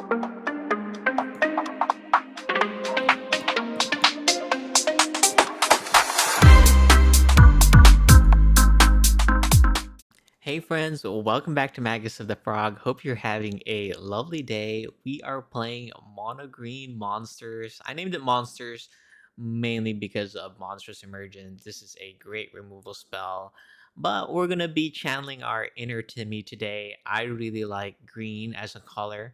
Hey friends, welcome back to Magus of the Frog. Hope you're having a lovely day. We are playing Mono Green Monsters. I named it Monsters mainly because of Monsters Emergence. This is a great removal spell. But we're going to be channeling our inner Timmy today. I really like green as a color,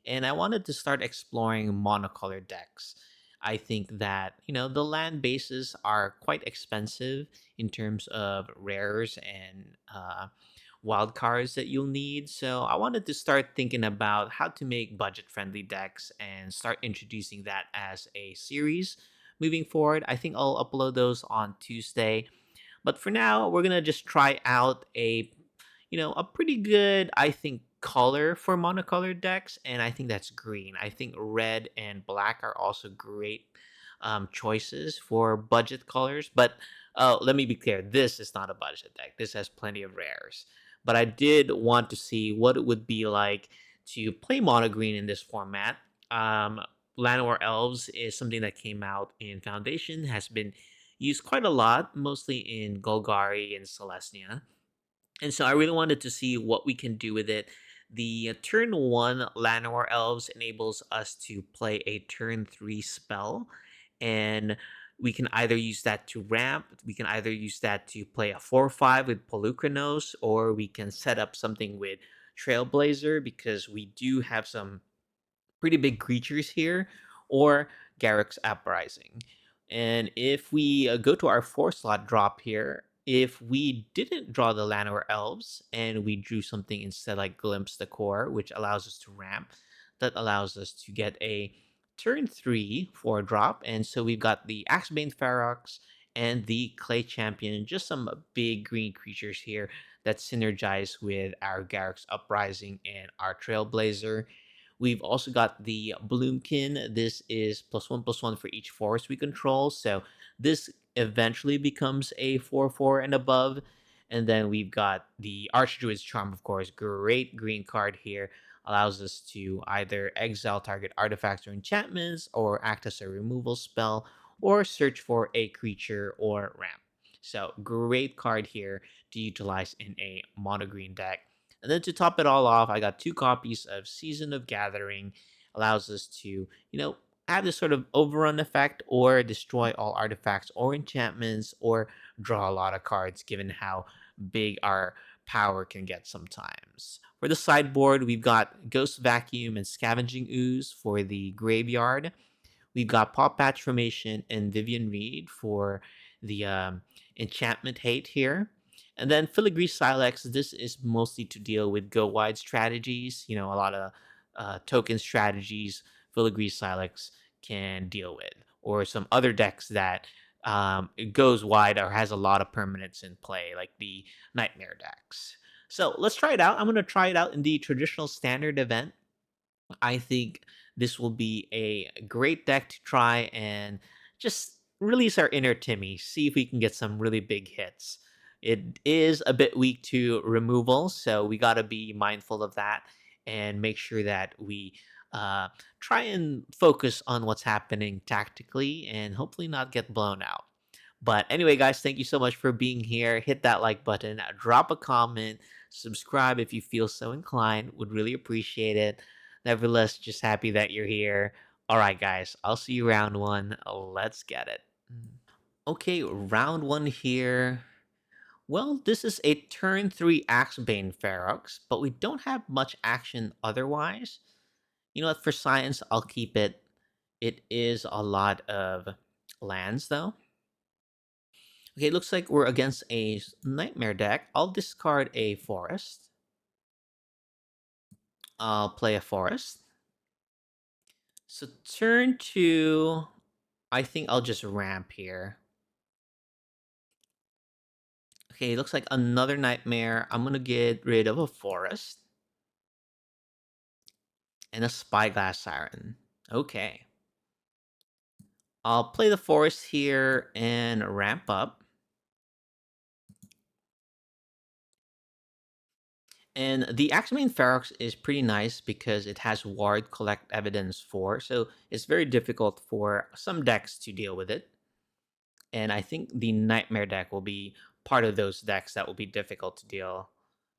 and I wanted to start exploring monocolor decks. I think that, the land bases are quite expensive in terms of rares and wild cards that you'll need. So I wanted to start thinking about how to make budget friendly decks and start introducing that as a series moving forward. I think I'll upload those on Tuesday. But for now, we're gonna just try out a pretty good, I think, color for monocolored decks, and I think that's green. I think red and black are also great choices for budget colors. But let me be clear: this is not a budget deck. This has plenty of rares. But I did want to see what it would be like to play mono green in this format. Llanowar Elves is something that came out in Foundation, has been used quite a lot, mostly in Golgari and Selesnya. And so I really wanted to see what we can do with it. The turn one Llanowar Elves enables us to play a turn three spell, and we can either use that to ramp, we can either use that to play a 4/5 with Polukranos, or we can set up something with Trailblazer because we do have some pretty big creatures here, or Garruk's Uprising. And if we go to our 4 slot drop here, if we didn't draw the Llanowar Elves and we drew something instead like Glimpse the Core, which allows us to ramp, that allows us to get a turn 3 4 drop. And so we've got the Axebane Ferox and the Clay Champion, just some big green creatures here that synergize with our Garruk's Uprising and our Trailblazer. We've also got the Bloomkin. This is +1/+1 for each forest we control. So this eventually becomes a 4/4 and above. And then we've got the Archdruid's Charm, of course. Great green card here. Allows us to either exile target artifacts or enchantments, or act as a removal spell, or search for a creature or ramp. So great card here to utilize in a mono green deck. And then to top it all off, I got 2 copies of Season of Gathering. Allows us to, have this sort of overrun effect or destroy all artifacts or enchantments or draw a lot of cards given how big our power can get sometimes. For the sideboard, we've got Ghost Vacuum and Scavenging Ooze for the graveyard. We've got Paw Patch Formation and Vivian Reed for the enchantment hate here. And then Filigree Silex, this is mostly to deal with go wide strategies, a lot of token strategies Filigree Silex can deal with, or some other decks that it goes wide or has a lot of permanents in play, like the Nightmare decks. So let's try it out. I'm going to try it out in the traditional standard event. I think this will be a great deck to try and just release our inner Timmy, see if we can get some really big hits. It is a bit weak to removal, so we got to be mindful of that and make sure that we uh, try and focus on what's happening tactically and hopefully not get blown out. But anyway, guys, thank you so much for being here. Hit that like button, drop a comment, subscribe if you feel so inclined. Would really appreciate it. Nevertheless, just happy that you're here. All right, guys, I'll see you round one. Let's get it. Okay, round one here. Well, this is a turn three Axebane Ferox, but we don't have much action otherwise. You know what? For science, I'll keep it. It is a lot of lands, though. Okay, looks like we're against a Nightmare deck. I'll discard a forest. I'll play a forest. So turn two, I think I'll just ramp here. Okay, looks like another Nightmare. I'm going to get rid of a forest and a Spyglass Siren. Okay. I'll play the forest here and ramp up. And the Axeman Ferox is pretty nice because it has Ward Collect Evidence 4, so it's very difficult for some decks to deal with it. And I think the Nightmare deck will be part of those decks that will be difficult to deal,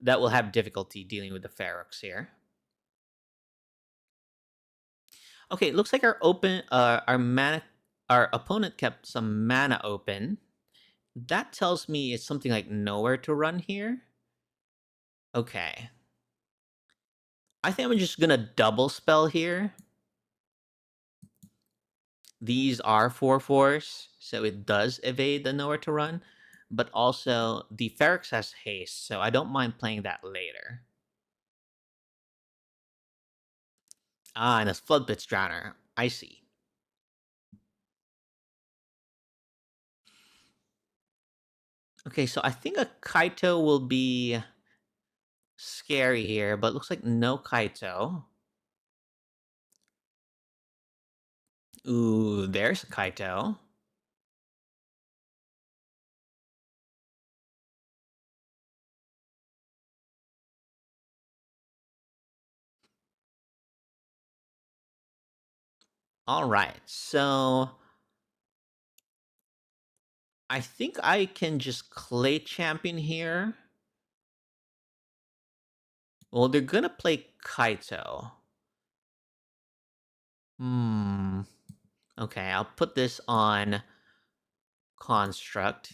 that will have difficulty dealing with the Ferox here. Okay, it looks like our opponent kept some mana open. That tells me it's something like nowhere to run here. Okay. I think I'm just gonna double spell here. These are 4/4s, so it does evade the nowhere to run. But also, the Ferox has haste, so I don't mind playing that later. Ah, and a Floodpits Drowner. I see. Okay, so I think a Kaito will be scary here, but looks like no Kaito. Ooh, there's a Kaito. All right, so I think I can just Clay Champion here. Well, they're gonna play Kaito. Hmm. Okay, I'll put this on Construct.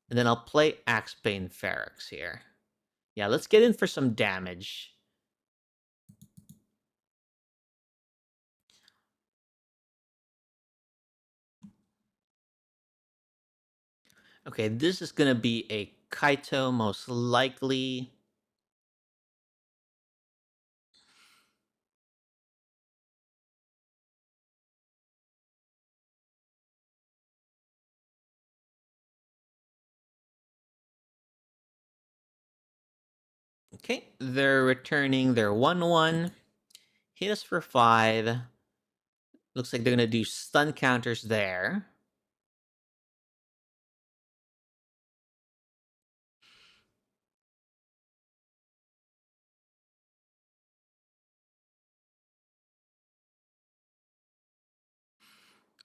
And then I'll play Axebane Ferox here. Yeah, let's get in for some damage. Okay, this is gonna be a Kaito, most likely. Okay, they're returning their 1/1. Hit us for 5. Looks like they're gonna do stun counters there.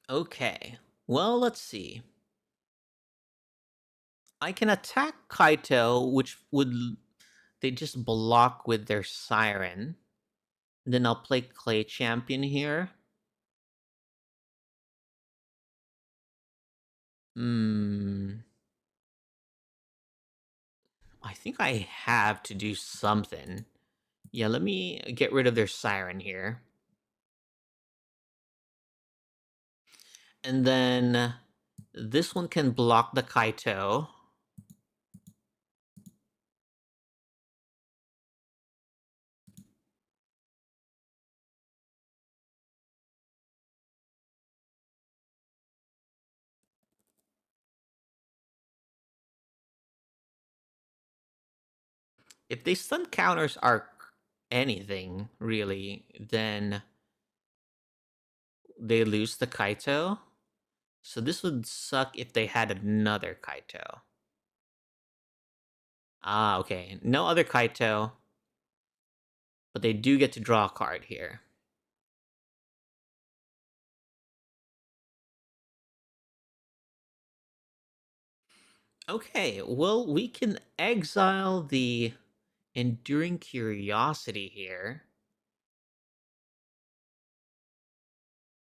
Okay, well, let's see. I can attack Kaito, which would they just block with their Siren. Then I'll play Clay Champion here. Hmm. I think I have to do something. Yeah, let me get rid of their Siren here. And then this one can block the Kaito. If they stun counters are anything, really, then they lose the Kaito. So this would suck if they had another Kaito. Ah, okay. No other Kaito. But they do get to draw a card here. Okay, well, we can exile the Enduring Curiosity here.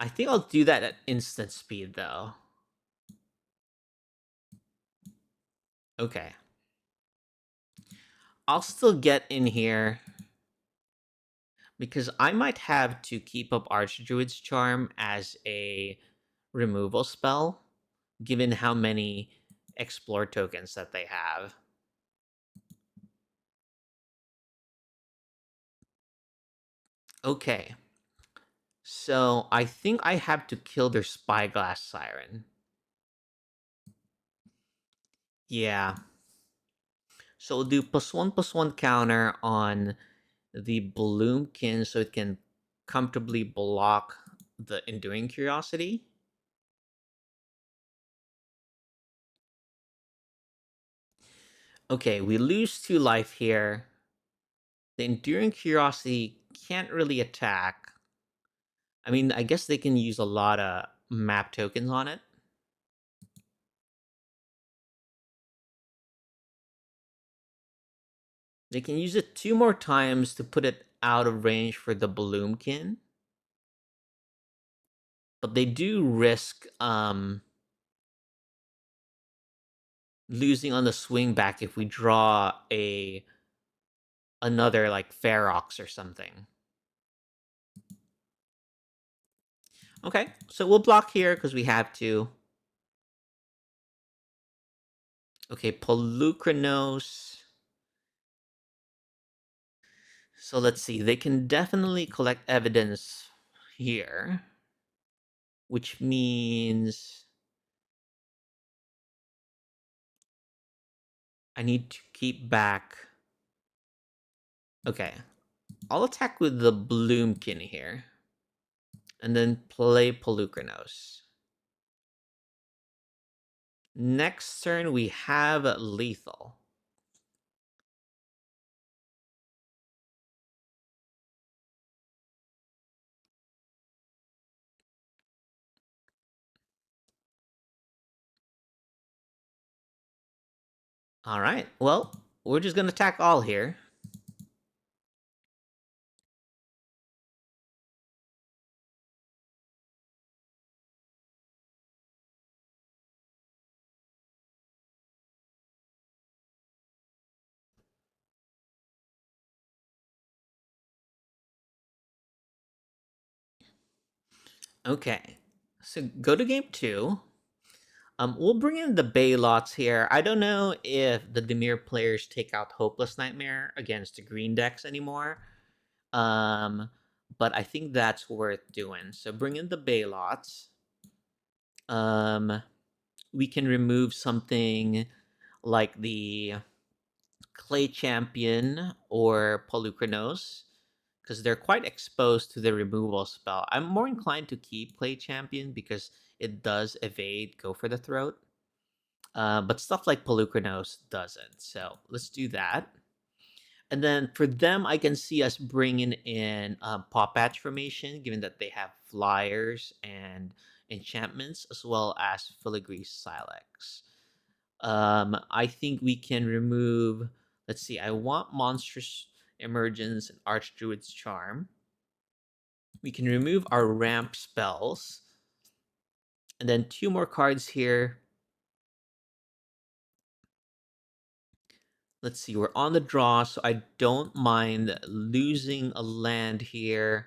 I think I'll do that at instant speed, though. Okay. I'll still get in here because I might have to keep up Archdruid's Charm as a removal spell, given how many explore tokens that they have. Okay. So I think I have to kill their Spyglass Siren. Yeah. So we'll do +1/+1 counter on the Bloomkin so it can comfortably block the Enduring Curiosity. Okay, we lose 2 life here. The Enduring Curiosity can't really attack. I mean, I guess they can use a lot of map tokens on it. They can use it 2 more times to put it out of range for the Bloomkin. But they do risk losing on the swing back if we draw another like Ferox or something. Okay, so we'll block here because we have to. Okay, Polukranos. So let's see. They can definitely collect evidence here, which means I need to keep back. Okay, I'll attack with the Bloomkin here, and then play Polukranos. Next turn, we have Lethal. All right, well, we're just going to attack all here. Okay, so go to game 2. We'll bring in the Baylots here. I don't know if the Dimir players take out Hopeless Nightmare against the green decks anymore. But I think that's worth doing. So bring in the Baylots. We can remove something like the Clay Champion or Polukranos because they're quite exposed to the removal spell. I'm more inclined to keep Clay Champion because it does evade Go for the Throat. But stuff like Polukranos doesn't. So let's do that. And then for them, I can see us bringing in Paw Patch Formation, given that they have flyers and enchantments, as well as Filigree Silex. I think we can remove. Let's see. I want Monstrous Emergence and Archdruid's Charm. We can remove our ramp spells, and then 2 more cards here. Let's see, we're on the draw, so I don't mind losing a land here.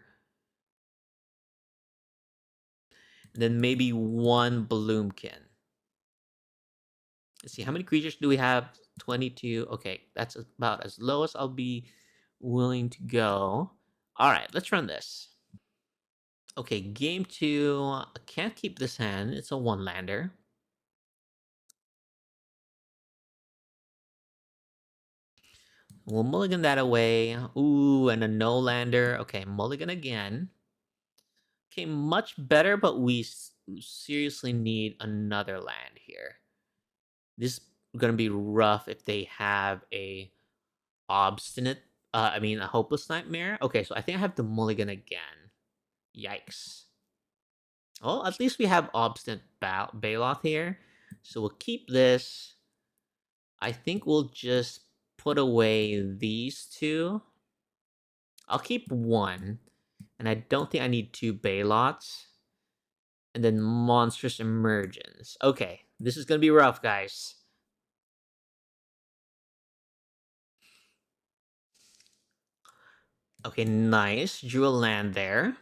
And then maybe 1 Bloomkin. Let's see, how many creatures do we have? 22. Okay, that's about as low as I'll be willing to go. All right, let's run this. Okay, game 2. I can't keep this hand. It's a 1-lander. We'll mulligan that away. Ooh, and a no-lander. Okay, mulligan again. Okay, much better, but we seriously need another land here. This is going to be rough if they have a obstinate, a hopeless nightmare. Okay, so I think I have to mulligan again. Yikes. Well, at least we have obstinate Baloth here. So we'll keep this. I think we'll just put away these 2. I'll keep 1. And I don't think I need 2 Balots. And then Monstrous Emergence. Okay, this is going to be rough, guys. Okay, nice. Drew a land there.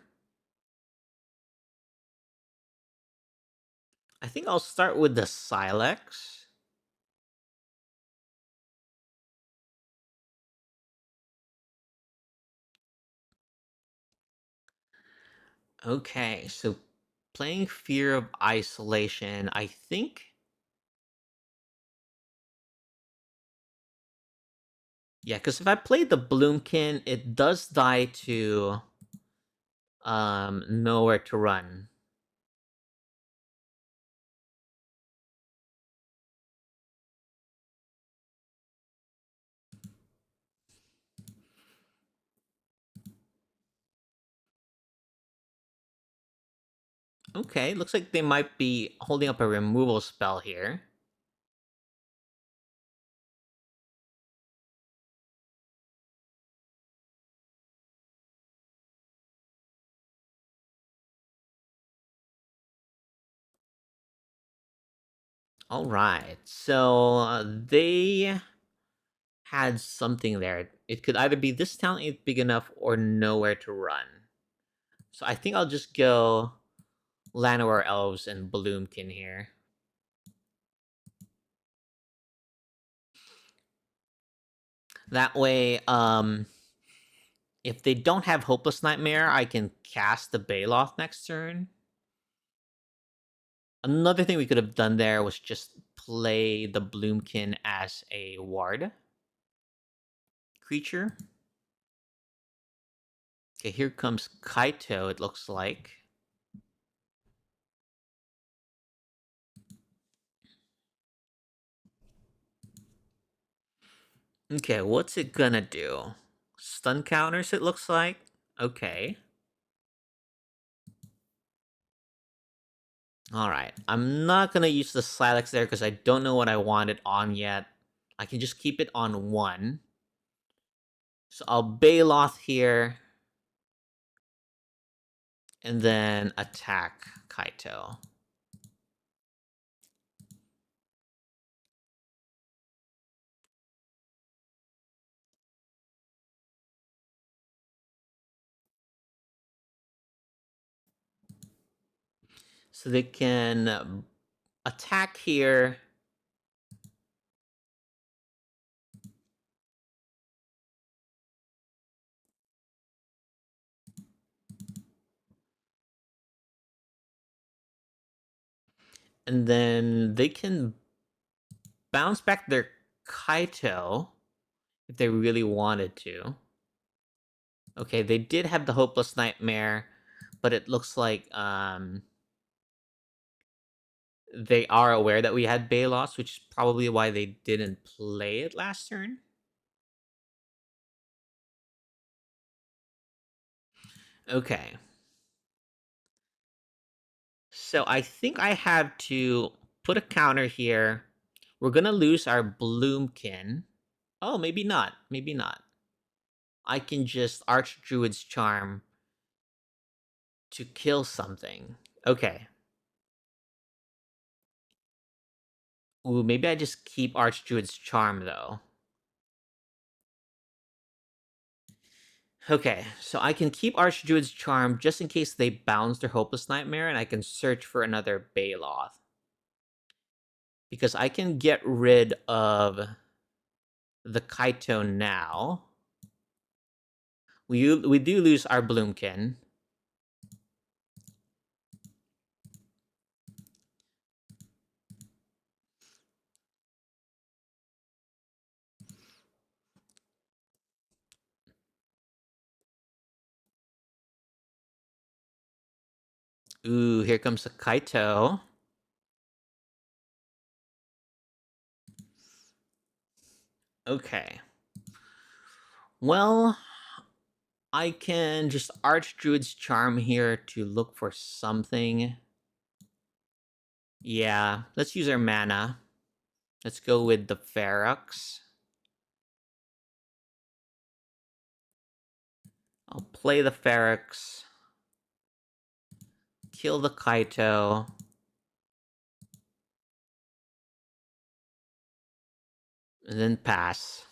I think I'll start with the Silex. Okay, so playing Fear of Isolation, I think. Yeah, because if I play the Bloomkin, it does die to nowhere to run. Okay, looks like they might be holding up a removal spell here. All right, so they had something there. It could either be this town ain't big enough or nowhere to run. So I think I'll just go Llanowar Elves and Bloomkin here. That way, if they don't have Hopeless Nightmare, I can cast the Baloth next turn. Another thing we could have done there was just play the Bloomkin as a ward creature. Okay, here comes Kaito, it looks like. Okay, what's it gonna do? Stun counters, it looks like. Okay. Alright, I'm not gonna use the Silex there because I don't know what I want it on yet. I can just keep it on 1. So I'll Baloth here. And then attack Kaito. So they can attack here. And then they can bounce back their Kaito if they really wanted to. Okay, they did have the Hopeless Nightmare, but it looks like they are aware that we had Balos, which is probably why they didn't play it last turn. Okay. So I think I have to put a counter here. We're gonna lose our Bloomkin. Oh, maybe not. Maybe not. I can just Archdruid's Charm to kill something. Okay. Ooh, maybe I just keep Archdruid's Charm, though. Okay, so I can keep Archdruid's Charm just in case they bounce their Hopeless Nightmare, and I can search for another Baloth. Because I can get rid of the Kaito now. We do lose our Bloomkin. Ooh, here comes a Kaito. Okay. Well, I can just Archdruid's Charm here to look for something. Yeah, let's use our mana. Let's go with the Ferox. I'll play the Ferox. Kill the Kaito. And then pass.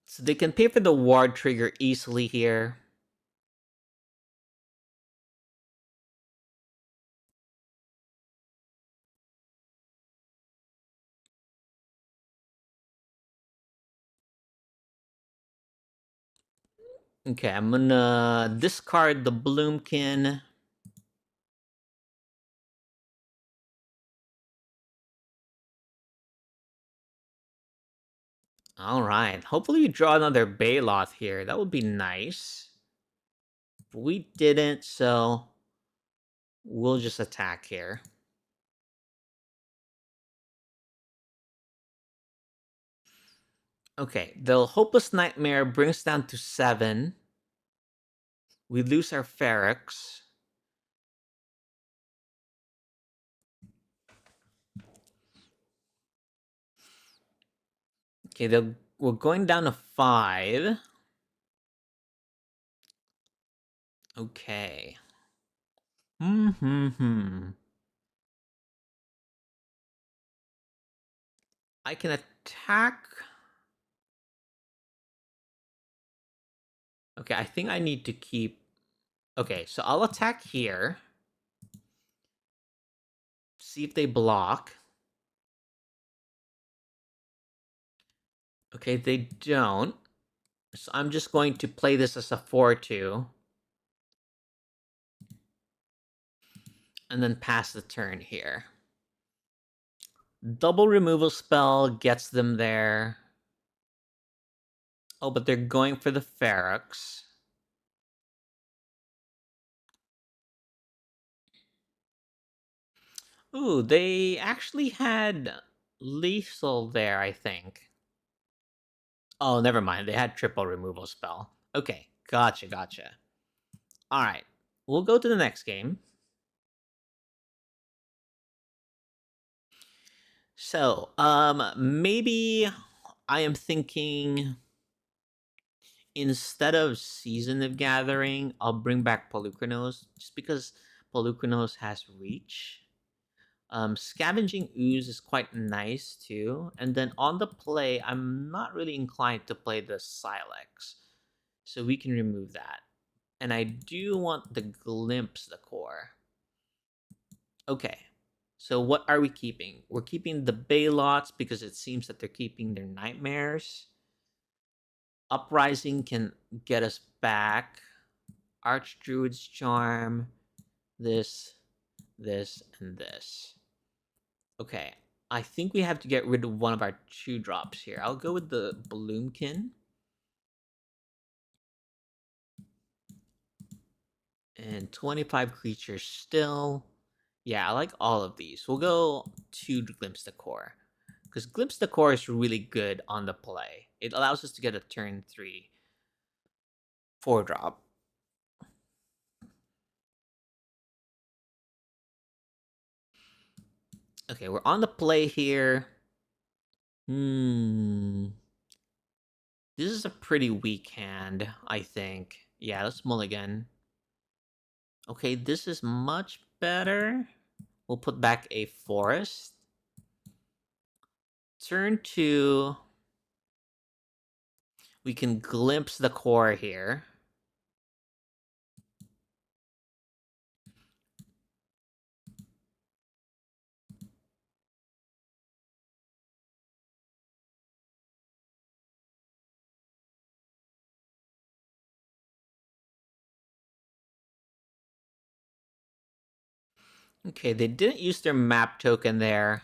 So they can pay for the ward trigger easily here. Okay, I'm gonna discard the Bloomkin. Alright, hopefully we draw another Baloth here. That would be nice. But we didn't, so we'll just attack here. Okay, the Hopeless Nightmare brings down to 7. We lose our Ferox. Okay, we're going down to 5. Okay. I can attack. Okay, I think I need to keep. Okay, so I'll attack here. See if they block. Okay, they don't. So I'm just going to play this as a 4-2. And then pass the turn here. Double removal spell gets them there. Oh, but they're going for the Ferox. Ooh, they actually had lethal there, I think. Oh, never mind. They had triple removal spell. Okay, gotcha. All right, we'll go to the next game. So, maybe I am thinking instead of Season of Gathering, I'll bring back Polukranos just because Polukranos has reach. Scavenging Ooze is quite nice too. And then on the play, I'm not really inclined to play the Silex. So we can remove that. And I do want the Glimpse the Core. Okay. So what are we keeping? We're keeping the Baylots because it seems that they're keeping their Nightmares. Uprising can get us back. Archdruid's Charm. This, and this. Okay. I think we have to get rid of one of our 2-drops here. I'll go with the Bloomkin. And 25 creatures still. Yeah, I like all of these. We'll go to Glimpse the Core. Because Glimpse the Core is really good on the play. It allows us to get a turn 3 4-drop. Okay, we're on the play here. This is a pretty weak hand, I think. Yeah, let's mulligan. Okay, this is much better. We'll put back a forest. Turn 2. We can glimpse the core here. Okay, they didn't use their map token there.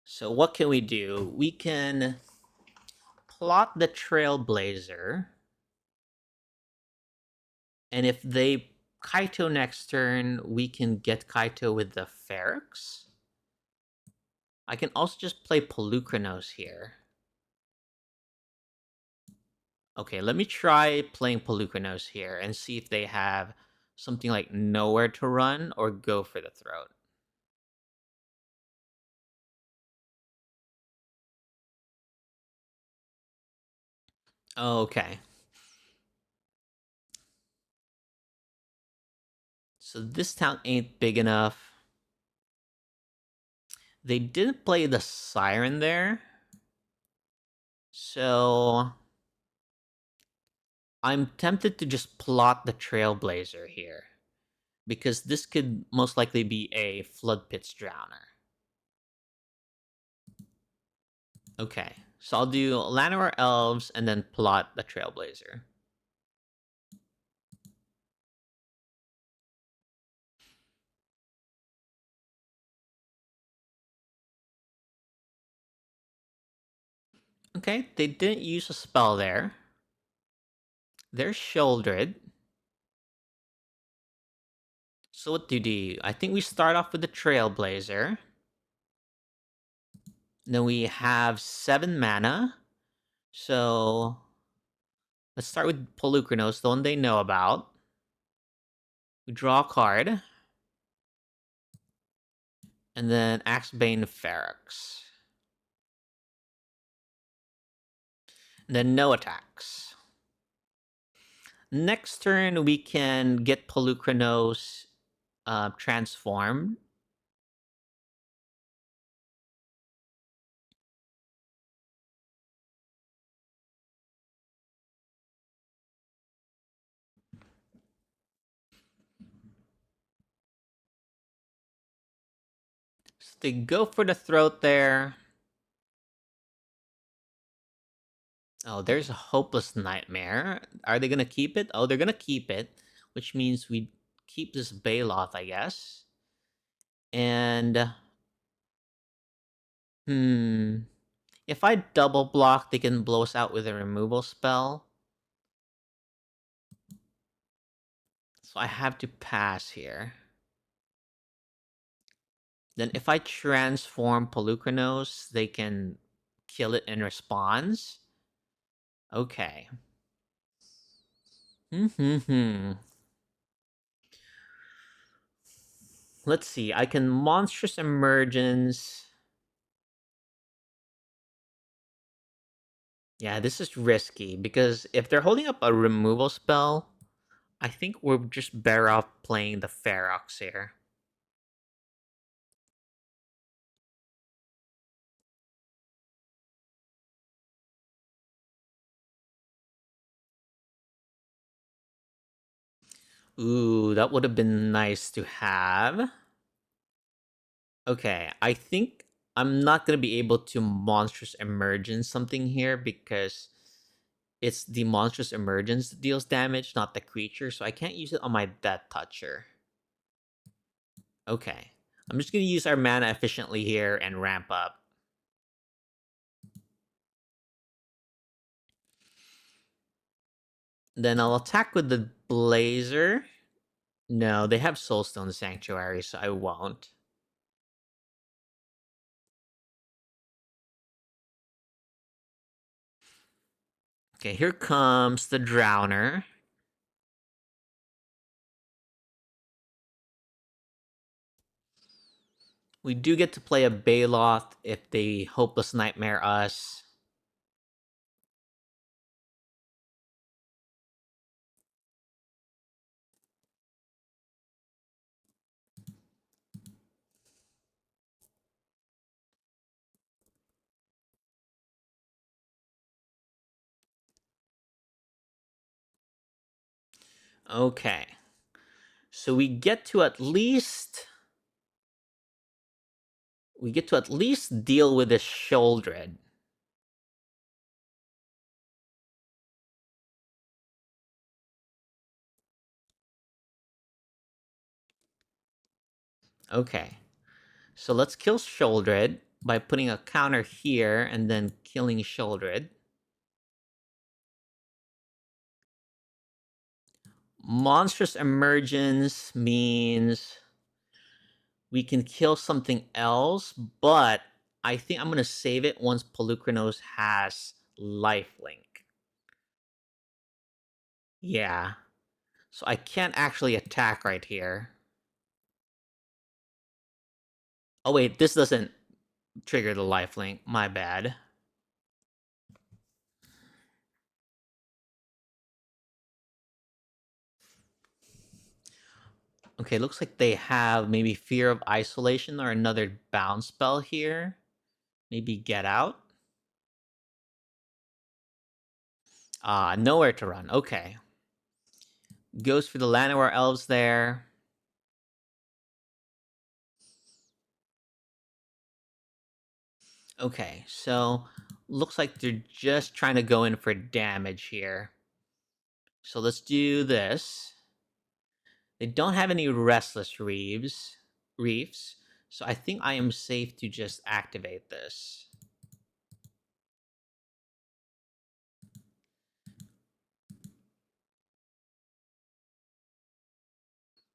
So what can we do? We can plot the Trailblazer. And if they Kaito next turn, we can get Kaito with the Ferox. I can also just play Polukranos here. Okay, let me try playing Polukranos here and see if they have something like Nowhere to Run or Go for the Throat. Okay. So this town ain't big enough. They didn't play the Siren there. So I'm tempted to just plot the Trailblazer here. Because this could most likely be a Flood Pits Drowner. Okay, so I'll do Llanowar Elves and then plot the Trailblazer. Okay, they didn't use a spell there. They're Shouldered. So what do you do? I think we start off with the Trailblazer. Then we have 7 mana. So let's start with Polukranos, the one they know about. We draw a card. And then Axebane Ferox. And then no attacks. Next turn, we can get Polukranos transformed. So they go for the throat there. Oh, there's a Hopeless Nightmare. Are they going to keep it? Oh, they're going to keep it, which means we keep this Baloth, I guess. And, if I double block, they can blow us out with a removal spell. So I have to pass here. Then if I transform Polukranos, they can kill it in response. Okay. Let's see. I can Monstrous Emergence. Yeah, this is risky because if they're holding up a removal spell, I think we're just better off playing the Ferox here. Ooh, that would have been nice to have. Okay, I think I'm not going to be able to Monstrous Emergence something here because it's the Monstrous Emergence that deals damage, not the creature, so I can't use it on my Death Toucher. Okay, I'm just going to use our mana efficiently here and ramp up. Then I'll attack with the Blazer. No, they have Soulstone Sanctuary, so I won't. Okay, here comes the Drowner. We do get to play a Baloth if they Hopeless Nightmare us. Okay. So we get to at least deal with the Sheoldred. Okay. So let's kill Sheoldred by putting a counter here and then killing Sheoldred. Monstrous Emergence means we can kill something else, but I think I'm going to save it once Polukranos has lifelink. Yeah. So I can't actually attack right here. Oh wait, this doesn't trigger the lifelink. My bad. Okay, looks like they have maybe Fear of Isolation or another bounce spell here. Maybe Get Out. Nowhere to run. Okay. Goes for the Llanowar Elves there. Okay, so looks like they're just trying to go in for damage here. So let's do this. They don't have any Restless Reefs, so I think I am safe to just activate this.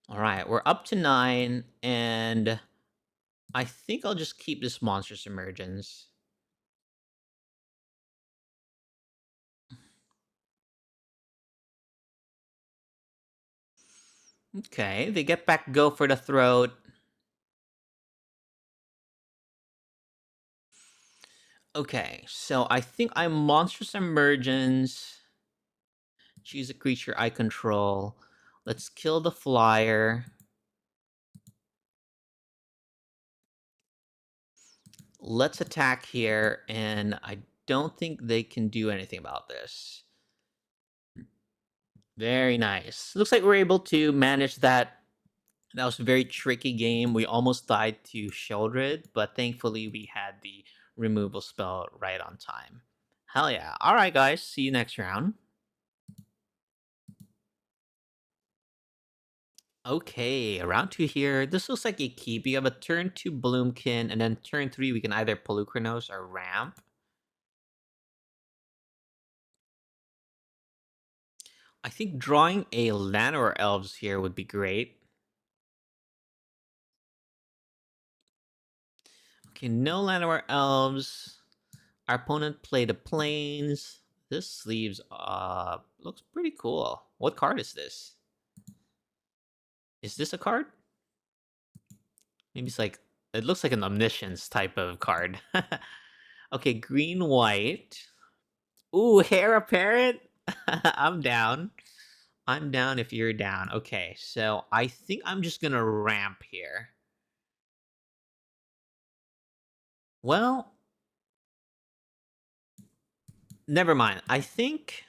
All right, we're up to 9, and I think I'll just keep this Monstrous Emergence. Okay, they get back go for the throat. Okay, so I think I'm Monstrous Emergence. Choose a creature I control. Let's kill the flyer. Let's attack here, and I don't think they can do anything about this. Very nice. Looks like we're able to manage that. That was a very tricky game. We almost died to Sheldred, but thankfully we had the removal spell right on time. Hell yeah. Alright, guys. See you next round. Okay, round 2 here. This looks like a keep. You have a turn 2 Bloomkin, and then turn 3 we can either Polukranos or Ramp. I think drawing a Llanowar Elves here would be great. Okay, no Llanowar Elves. Our opponent played the Plains. This sleeves looks pretty cool. What card is this? Is this a card? Maybe it's like it looks like an omniscience type of card. Okay, green white. Ooh, heir apparent. I'm down. I'm down if you're down. Okay, so I think I'm just gonna ramp here. Well, never mind. I think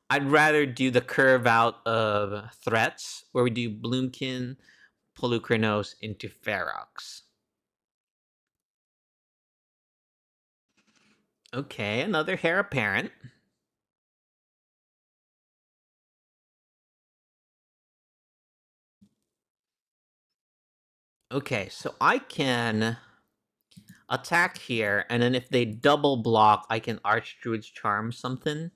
I'd rather do the curve out of threats where we do Bloomkin, Polukranos into Ferox. Okay, another heir apparent. Okay, so I can attack here, and then if they double block, I can Archdruid's Charm something.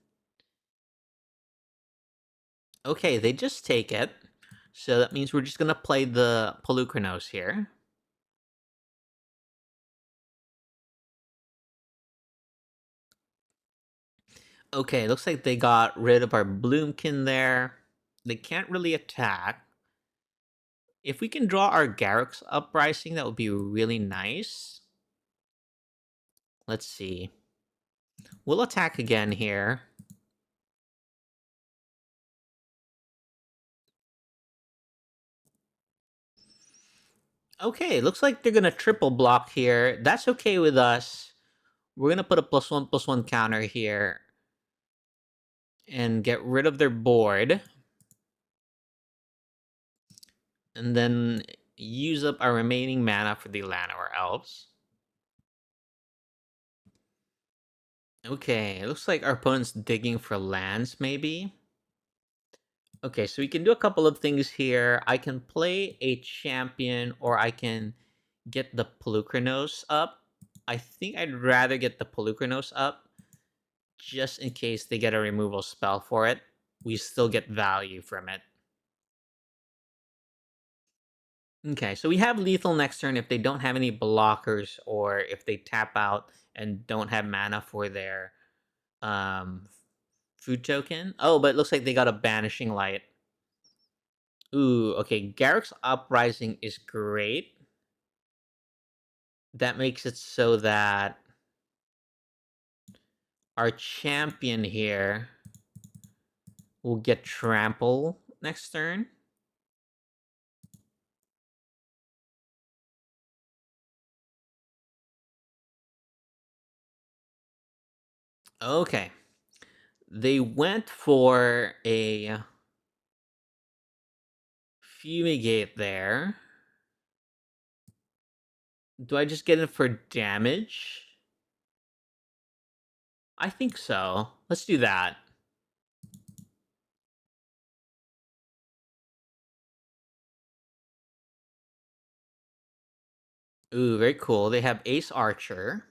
Okay, they just take it. So that means we're just gonna play the Polukranos here. Okay, looks like they got rid of our Bloomkin there. They can't really attack. If we can draw our Garruk's Uprising, that would be really nice. Let's see. We'll attack again here. Okay, looks like they're gonna triple block here. That's okay with us. We're gonna put a +1/+1 counter here and get rid of their board. And then use up our remaining mana for the Llanowar Elves. Okay, it looks like our opponent's digging for lands, maybe. Okay, so we can do a couple of things here. I can play a champion, or I can get the Polukranos up. I think I'd rather get the Polukranos up, just in case they get a removal spell for it. We still get value from it. Okay, so we have lethal next turn if they don't have any blockers, or if they tap out and don't have mana for their um food token. Oh, but it looks like they got a banishing light. Ooh, okay. Garrick's Uprising is great. That makes it so that our champion here will get trample next turn. Okay. They went for a fumigate there. Do I just get it for damage? I think so. Let's do that. Ooh, very cool. They have Ace Archer.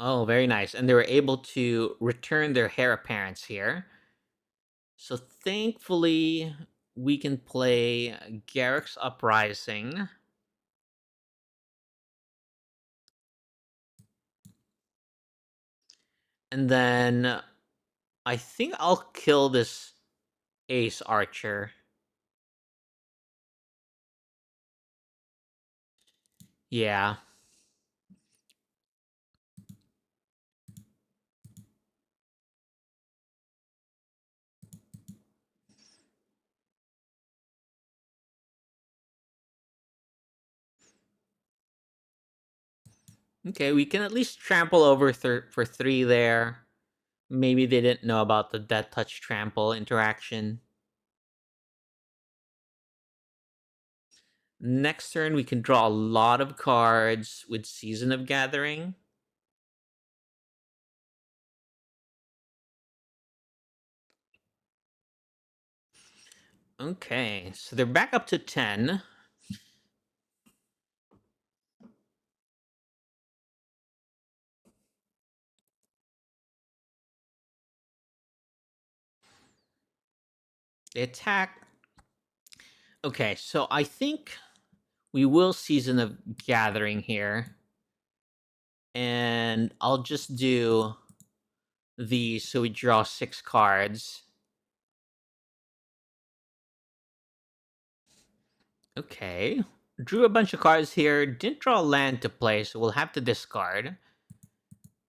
Oh, very nice. And they were able to return their heir apparents here. So thankfully, we can play Garrick's Uprising. And then I think I'll kill this ace archer. Yeah. Okay, we can at least trample over for 3 there. Maybe they didn't know about the death touch trample interaction. Next turn, we can draw a lot of cards with Season of Gathering. Okay, so they're back up to 10. They attack. Okay, so I think we will Season of Gathering here. And I'll just do these so we draw 6 cards. Okay. Drew a bunch of cards here. Didn't draw a land to play, so we'll have to discard.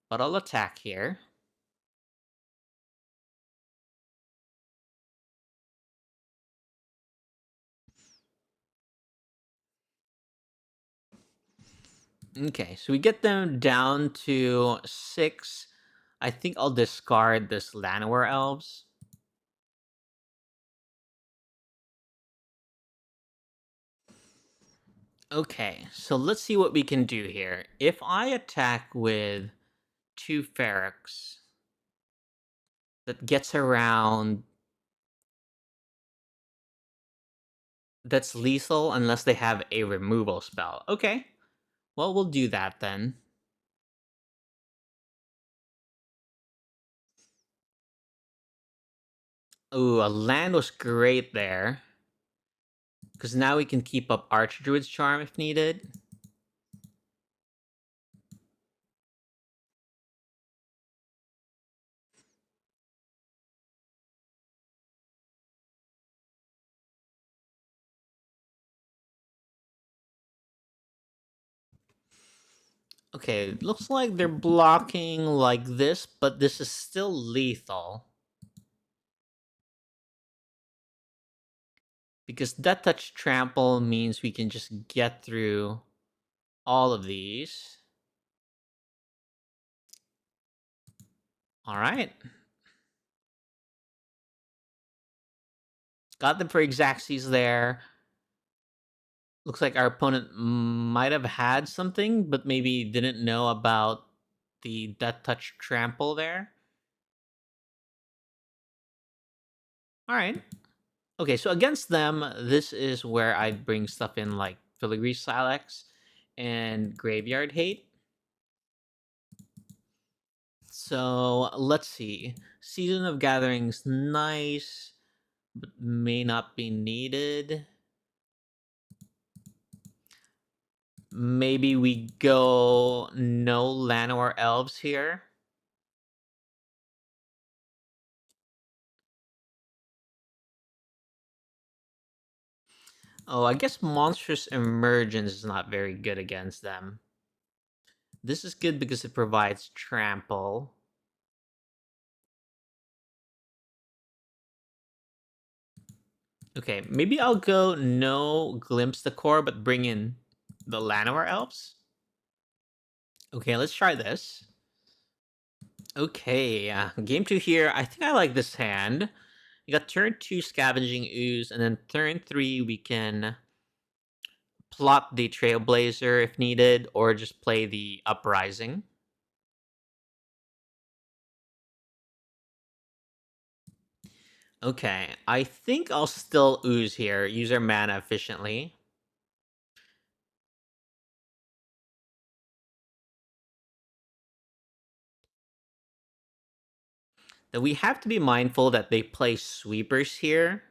But I'll attack here. Okay, so we get them down to 6. I think I'll discard this Llanowar Elves. Okay, so let's see what we can do here. If I attack with 2 Ferox, that gets around... That's lethal unless they have a removal spell. Okay, well, we'll do that then. Ooh, a land was great there. Because now we can keep up Archdruid's Charm if needed. Okay, looks like they're blocking like this, but this is still lethal. Because Death Touch Trample means we can just get through all of these. Alright. Got them for Xaxes there. Looks like our opponent might have had something, but maybe didn't know about the Death Touch Trample there. Alright. Okay, so against them, this is where I'd bring stuff in like Filigree Silex and Graveyard Hate. So let's see. Season of Gatherings, nice, but may not be needed. Maybe we go no Llanowar Elves here. Oh, I guess Monstrous Emergence is not very good against them. This is good because it provides trample. Okay, maybe I'll go no Glimpse the Core, but bring in the Llanowar Elves. Okay, let's try this. Okay, game 2 here. I think I like this hand. We got turn 2 Scavenging Ooze, and then turn 3 we can plot the Trailblazer if needed, or just play the Uprising. Okay, I think I'll still Ooze here. Use our mana efficiently. Now we have to be mindful that they play Sweepers here.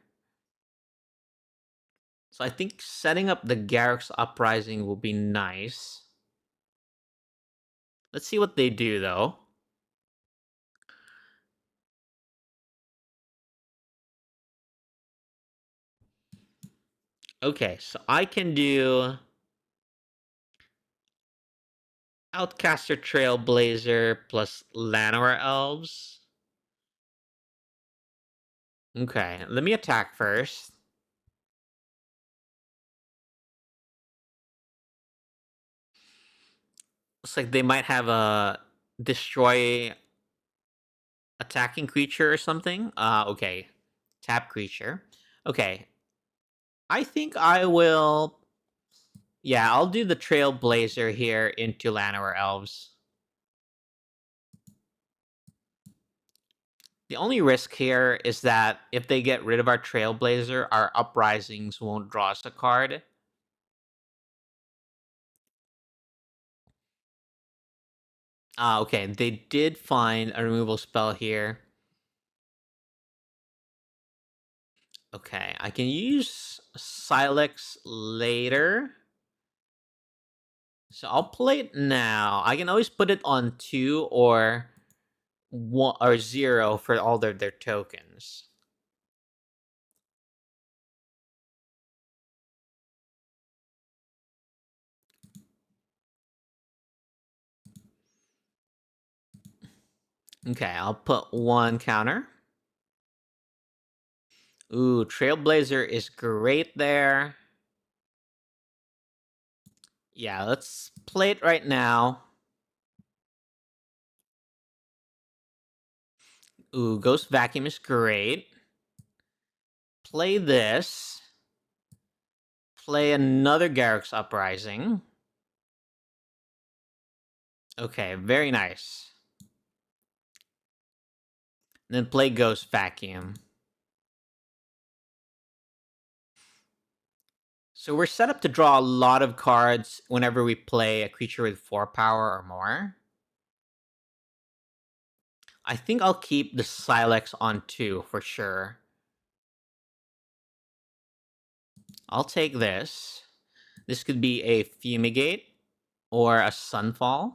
So I think setting up the Garruk's Uprising will be nice. Let's see what they do, though. Okay, so I can do Outcaster Trailblazer plus Llanowar Elves. Okay, let me attack first. Looks like they might have a destroy attacking creature or something. Okay. Tap creature. Okay. I think I will. Yeah, I'll do the Trailblazer here into Llanowar Elves. The only risk here is that if they get rid of our Trailblazer, our Uprisings won't draw us a card. Okay, they did find a removal spell here. Okay, I can use Silex later. So I'll play it now. I can always put it on 2 or 1 or 0 for all their tokens. Okay, I'll put 1 counter. Ooh, Trailblazer is great there. Yeah, let's play it right now. Ooh, Ghost Vacuum is great. Play this. Play another Garruk's Uprising. Okay, very nice. And then play Ghost Vacuum. So we're set up to draw a lot of cards whenever we play a creature with 4 power or more. I think I'll keep the Silex on 2 for sure. I'll take this. This could be a Fumigate or a Sunfall.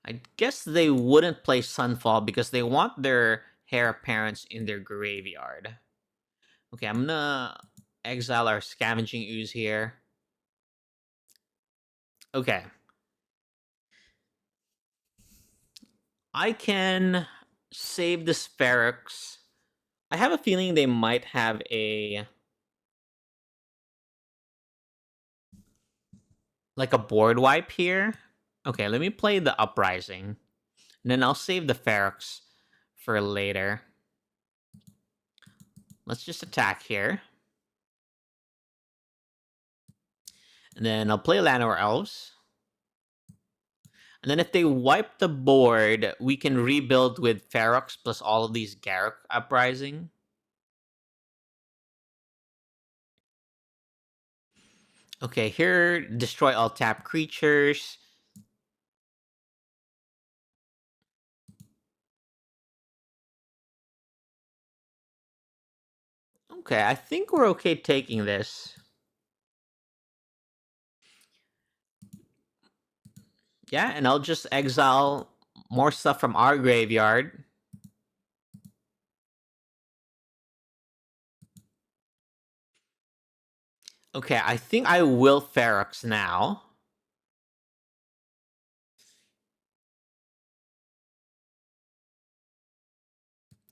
I guess they wouldn't play Sunfall because they want their Heir Apparents in their graveyard. Okay, I'm gonna exile our Scavenging Ooze here. Okay. I can save the Spherox. I have a feeling they might have a like a board wipe here. Okay, let me play the Uprising. And then I'll save the Ferox for later. Let's just attack here. And then I'll play Llanowar Elves. And then if they wipe the board, we can rebuild with Ferox plus all of these Garruk Uprising. Okay, here, destroy all tap creatures. Okay, I think we're okay taking this. Yeah, and I'll just exile more stuff from our graveyard. Okay, I think I will Ferox now.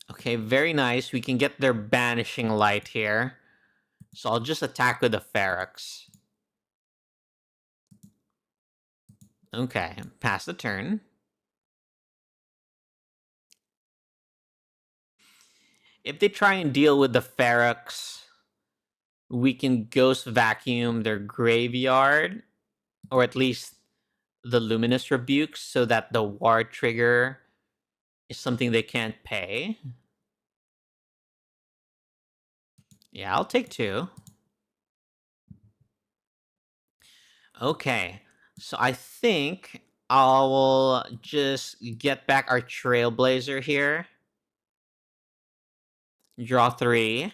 Okay, very nice. We can get their Banishing Light here. So I'll just attack with the Ferox. Okay, pass the turn. If they try and deal with the Ferox, we can Ghost Vacuum their graveyard, or at least the Luminous Rebuke, so that the War trigger is something they can't pay. Yeah, I'll take 2. Okay, so I think I'll just get back our Trailblazer here. Draw 3.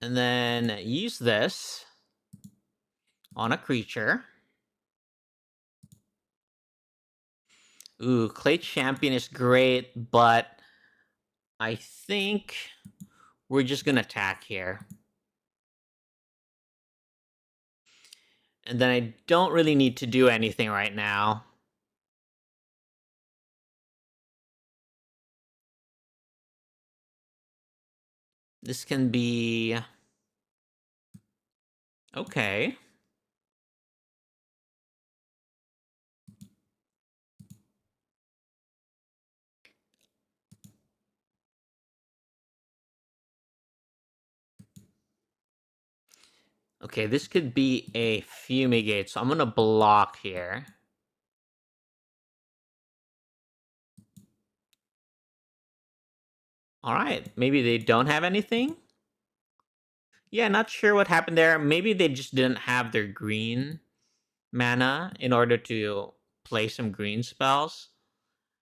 And then use this on a creature. Ooh, Clay Champion is great, but I think we're just gonna attack here. And then I don't really need to do anything right now. This can be... okay. Okay, this could be a Fumigate, so I'm gonna block here. Alright, maybe they don't have anything? Yeah, not sure what happened there. Maybe they just didn't have their green mana in order to play some green spells.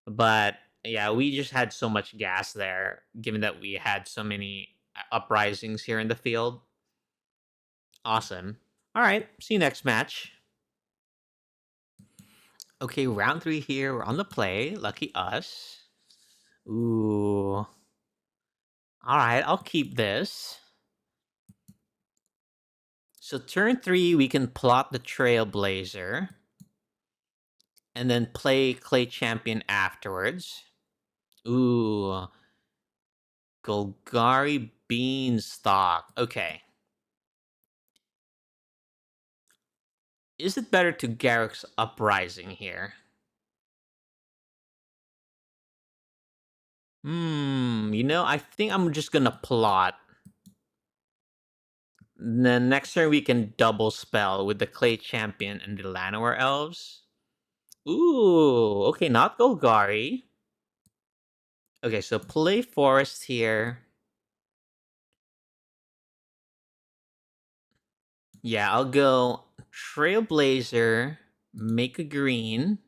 But yeah, we just had so much gas there, given that we had so many uprisings here in the field. Awesome. Alright, see you next match. Okay, round 3 here. We're on the play. Lucky us. Ooh. Alright, I'll keep this. So turn 3, we can plot the Trailblazer. And then play Clay Champion afterwards. Ooh. Golgari Beanstalk. Okay. Is it better to Garruk's Uprising here? I think I'm just gonna plot. Then next turn we can double spell with the Clay Champion and the Llanowar Elves. Ooh, okay, not Golgari. Okay, so play Forest here. Yeah, I'll go Trailblazer, make a green.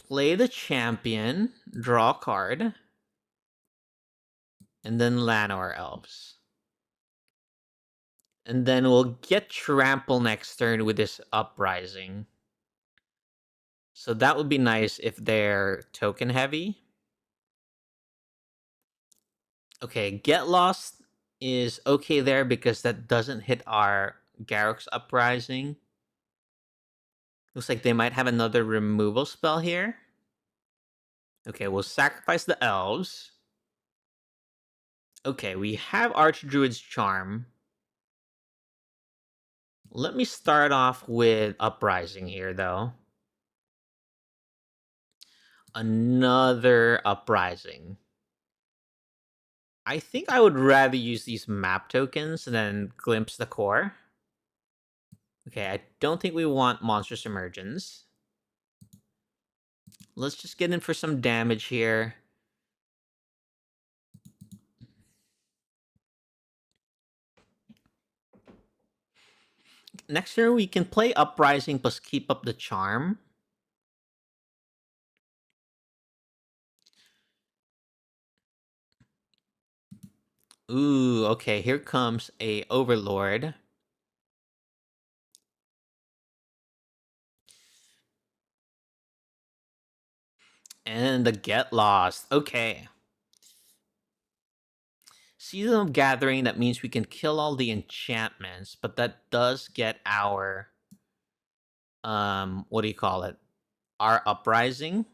Play the champion, draw a card, and then Llanowar Elves. And then we'll get Trample next turn with this Uprising. So that would be nice if they're token heavy. Okay, Get Lost is okay there because that doesn't hit our Garruk's Uprising. Looks like they might have another removal spell here. Okay, we'll sacrifice the elves. Okay, we have Archdruid's Charm. Let me start off with Uprising here, though. Another Uprising. I think I would rather use these map tokens than Glimpse the Core. Okay, I don't think we want Monstrous Emergence. Let's just get in for some damage here. Next turn, we can play Uprising plus keep up the Charm. Ooh, okay, here comes a Overlord. And the Get Lost. Okay. Season of Gathering, that means we can kill all the enchantments, but that does get our... what do you call it? Our Uprising.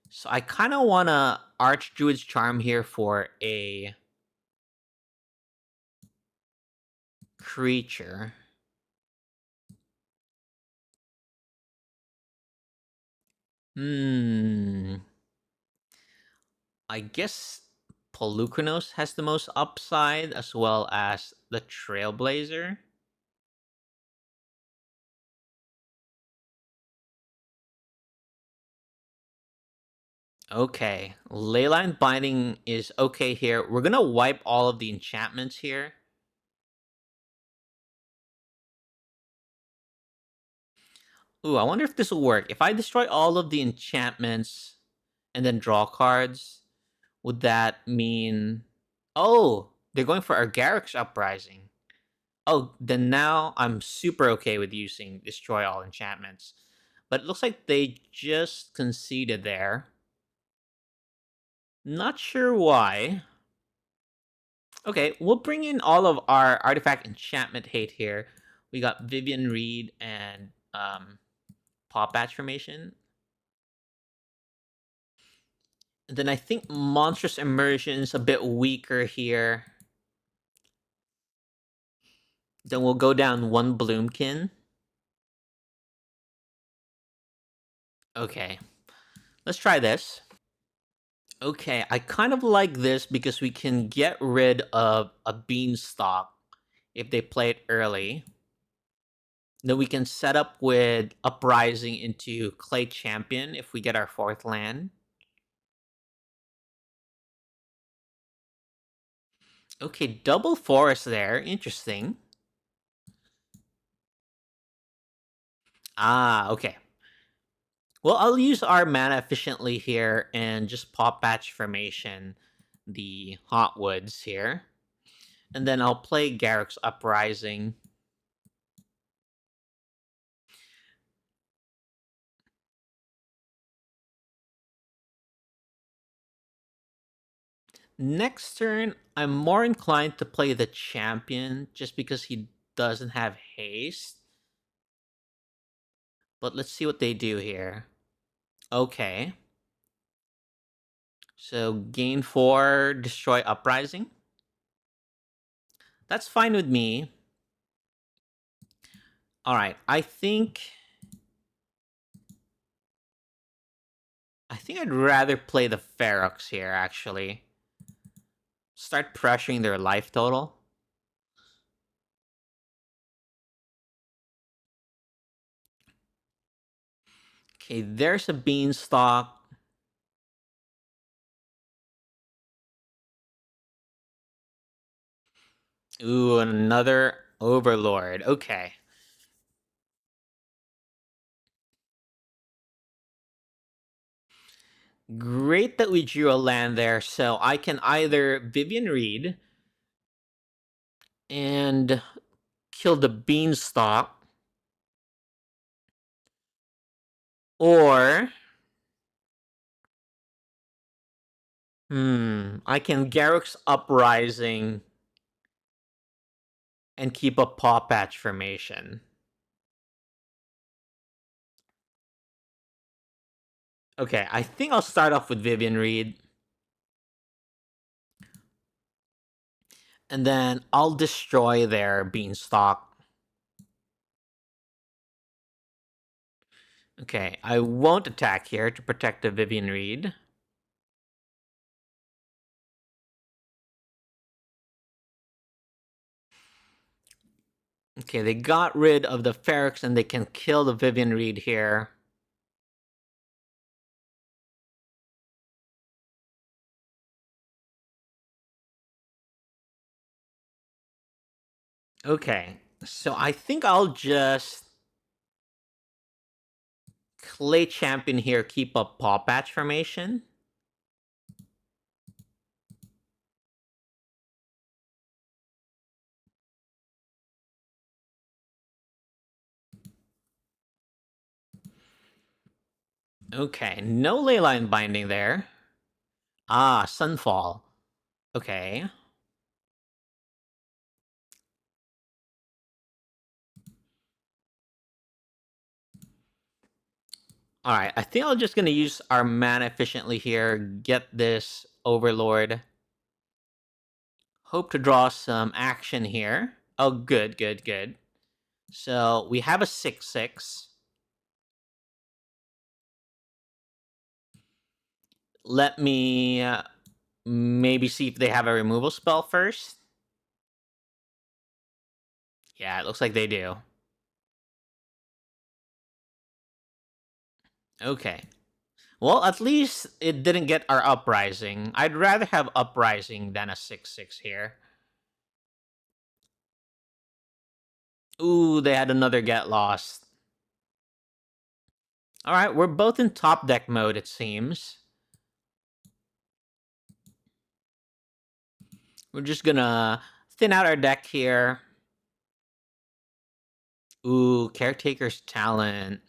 So I kind of want to Archdruid's Charm here for a creature. I guess Polukranos has the most upside, as well as the Trailblazer. Okay, Leyline Binding is okay here. We're gonna wipe all of the enchantments here. Ooh, I wonder if this will work. If I destroy all of the enchantments and then draw cards, would that mean... Oh, they're going for Garruk's Uprising. Oh, then now I'm super okay with using Destroy All Enchantments. But it looks like they just conceded there. Not sure why. Okay, we'll bring in all of our artifact enchantment hate here. We got Vivian Reed and Paw Patch Formation. And then I think Monstrous Immersion's a bit weaker here. Then we'll go down one Bloomkin. Okay, let's try this. Okay, I kind of like this because we can get rid of a Beanstalk if they play it early. Then we can set up with Uprising into Clay Champion if we get our fourth land. Okay, double forest there. Interesting. Ah, okay. Well, I'll use our mana efficiently here and just pop patch formation the Hotwoods here. And then I'll play Garrick's Uprising. Next turn, I'm more inclined to play the champion just because he doesn't have haste. But let's see what they do here. Okay. So gain 4, destroy Uprising. That's fine with me. Alright, I think I'd rather play the Ferox here, actually. Start pressuring their life total. Okay, there's a Beanstalk. Ooh, another Overlord. Okay. Great that we drew a land there, so I can either Vivian Reed and kill the Beanstalk, or I can Garruk's Uprising and keep a Paw Patch formation. Okay, I think I'll start off with Vivian Reed. And then I'll destroy their Beanstalk. Okay, I won't attack here to protect the Vivian Reed. Okay, they got rid of the Ferox and they can kill the Vivian Reed here. Okay, so I think I'll just Clay Champion here, keep a Paw Patch formation. Okay, no Leyline Binding there. Ah, Sunfall. Okay. Alright, I think I'm just gonna use our mana efficiently here, get this Overlord. Hope to draw some action here. Oh, good, good, good. So we have a 6/6. Let me maybe see if they have a removal spell first. Yeah, it looks like they do. Okay. Well, at least it didn't get our Uprising. I'd rather have Uprising than a 6/6 here. Ooh, they had another Get Lost. Alright, we're both in top deck mode, it seems. We're just gonna thin out our deck here. Ooh, Caretaker's Talent.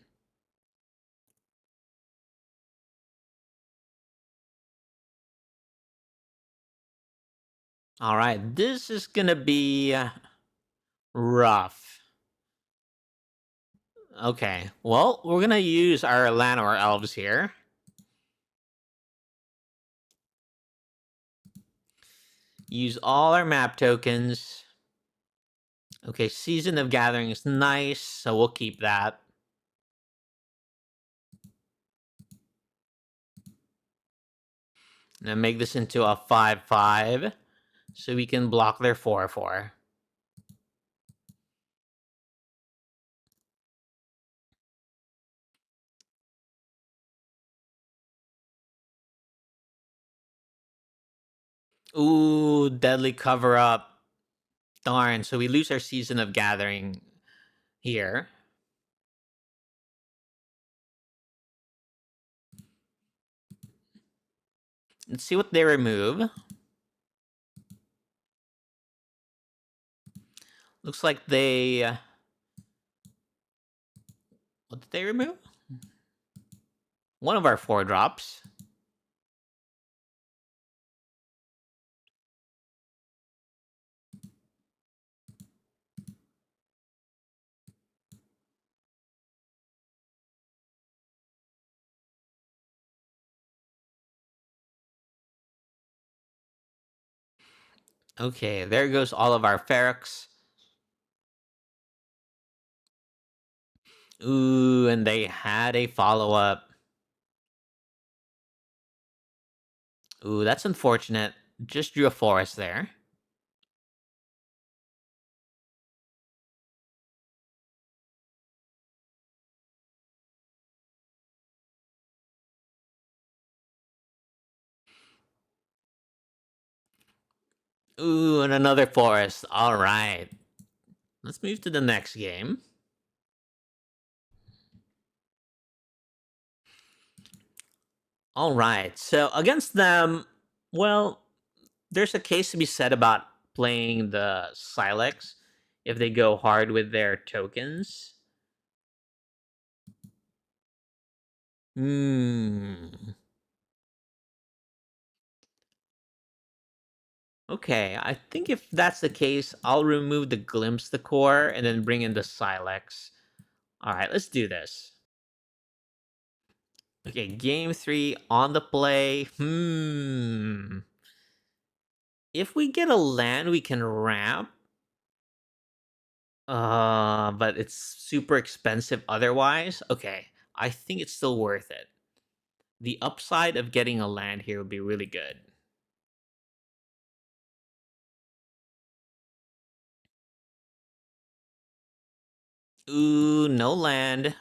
All right, this is gonna be rough. Okay, well, we're gonna use our Llanowar elves here. Use all our map tokens. Okay, Season of Gathering is nice, so we'll keep that. And then make this into a 5/5, so we can block their 4/4. Ooh, Deadly Cover Up. Darn, so we lose our Season of Gathering here. Let's see what they remove. Looks like they... what did they remove? One of our 4-drops. Okay, there goes all of our Ferox. Ooh, and they had a follow-up. Ooh, that's unfortunate. Just drew a forest there. Ooh, and another forest. All right. Let's move to the next game. All right. So against them, well, there's a case to be said about playing the Silex if they go hard with their tokens. Hmm. Okay, I think if that's the case, I'll remove the Glimpse the Core and then bring in the Silex. All right, let's do this. Okay, game 3 on the play. If we get a land, we can ramp. But it's super expensive otherwise. Okay, I think it's still worth it. The upside of getting a land here would be really good. Ooh, no land.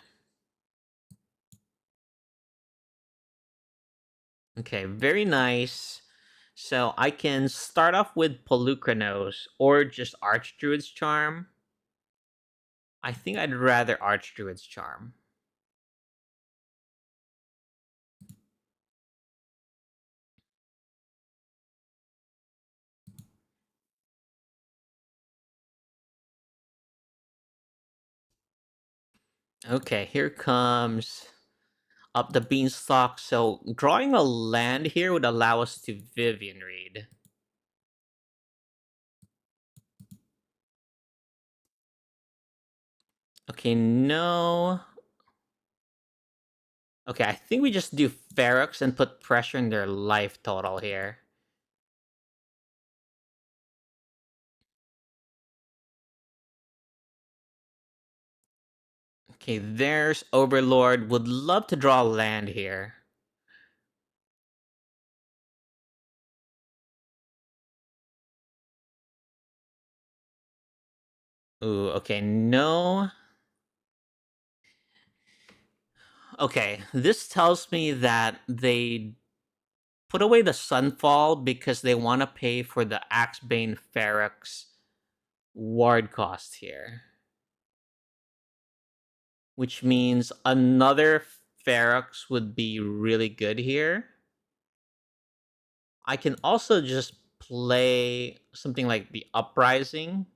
Okay, very nice. So I can start off with Polukranos or just Archdruid's Charm. I think I'd rather Archdruid's Charm. Okay, here comes up the Beanstalk. So drawing a land here would allow us to Vivian Read. Okay, no. Okay, I think we just do Ferox and put pressure in their life total here. Okay, there's Overlord. Would love to draw land here. Ooh, okay, no. Okay, this tells me that they put away the Sunfall because they want to pay for the Axebane Ferox ward cost here. Which means another Ferox would be really good here. I can also just play something like the Uprising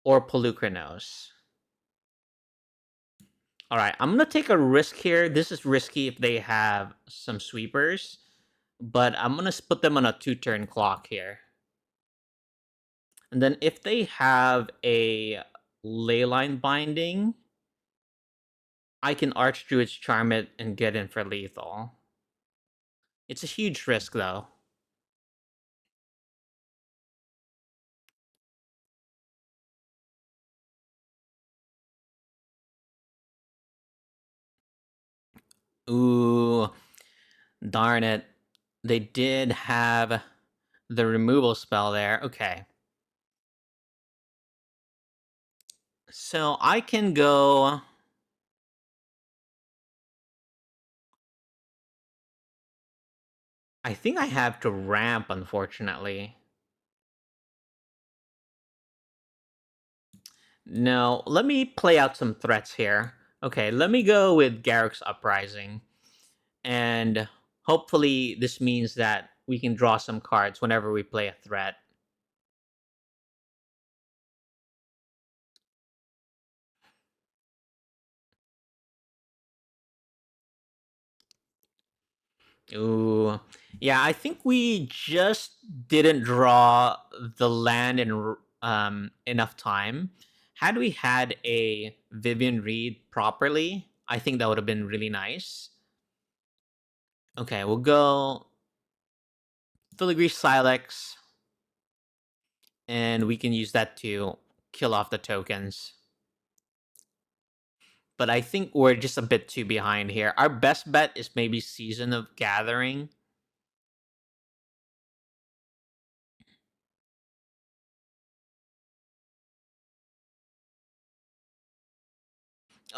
or Polukranos. All right, I'm gonna take a risk here. This is risky if they have some sweepers, but I'm gonna put them on a 2-turn clock here. And then if they have a Leyline Binding, I can Archdruid's Charm it and get in for lethal. It's a huge risk though. Ooh, darn it. They did have the removal spell there. Okay. So I can go. I think I have to ramp, unfortunately. No, let me play out some threats here. Okay, let me go with Garrick's Uprising. And hopefully this means that we can draw some cards whenever we play a threat. Ooh. Yeah, I think we just didn't draw the land in enough time. Had we had a Vivian Reed properly, I think that would have been really nice. Okay, we'll go Filigree Silex, and we can use that to kill off the tokens. But I think we're just a bit too behind here. Our best bet is maybe Season of Gathering.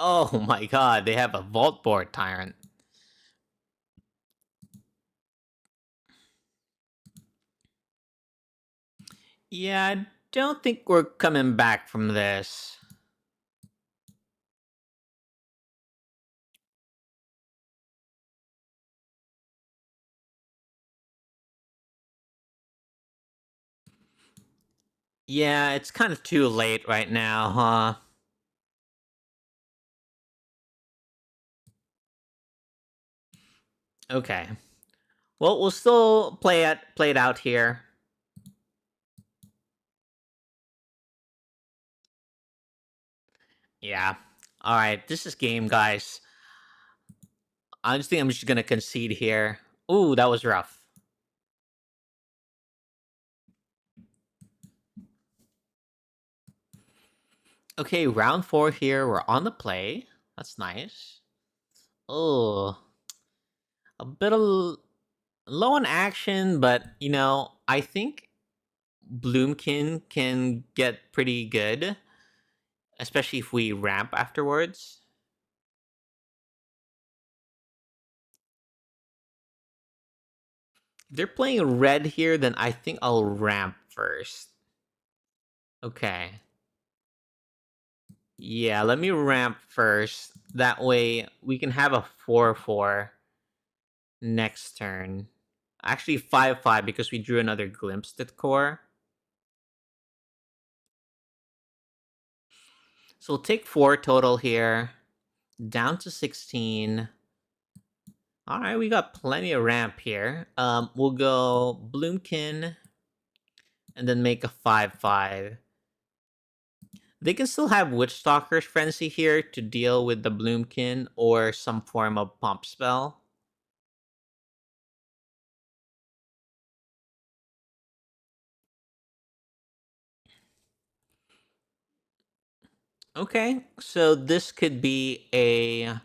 Oh my god, they have a Vault Board Tyrant. Yeah, I don't think we're coming back from this. Yeah, it's kind of too late right now, huh? Okay. Well, we'll still play it out here. Yeah. All right, this is game, guys. I just think I'm just gonna concede here. Ooh, that was rough. Okay, round 4 here. We're on the play. That's nice. Oh, a bit of low on action, but I think Bloomkin can get pretty good, especially if we ramp afterwards. If they're playing red here, then I think I'll ramp first. Okay. Yeah, let me ramp first. That way we can have a 4-4 next turn. Actually, 5-5 because we drew another Glimpse at core. So we'll take 4 total here. Down to 16. All right, we got plenty of ramp here. We'll go Bloomkin and then make a 5-5. They can still have Witchstalker's Frenzy here to deal with the Bloomkin or some form of pump spell. Okay, so this could be a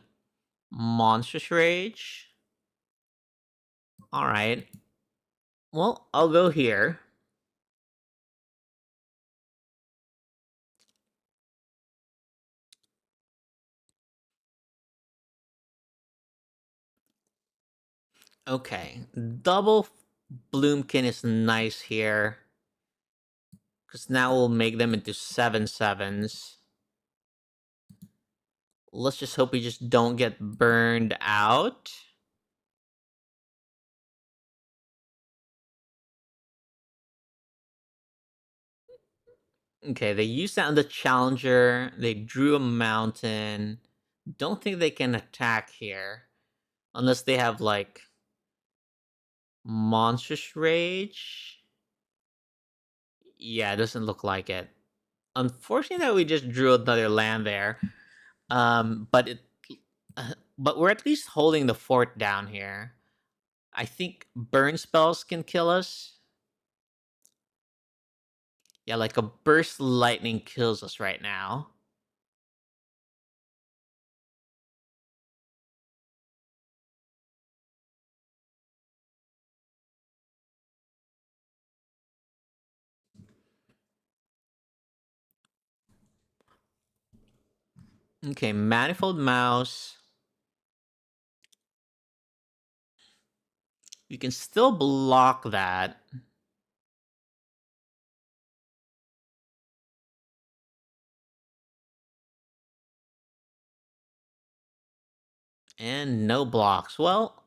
Monstrous Rage. All right. Well, I'll go here. Okay, double Bloomkin is nice here. Because now we'll make them into 7/7s. Let's just hope we just don't get burned out. Okay, they used that on the Challenger. They drew a mountain. Don't think they can attack here. Unless they have, like, Monstrous Rage. Yeah, it doesn't look like it. Unfortunately, that we just drew another land there. But but we're at least holding the fort down here. I think burn spells can kill us. Yeah, like a burst lightning kills us right now. Okay, Manifold Mouse. You can still block that. And no blocks. Well,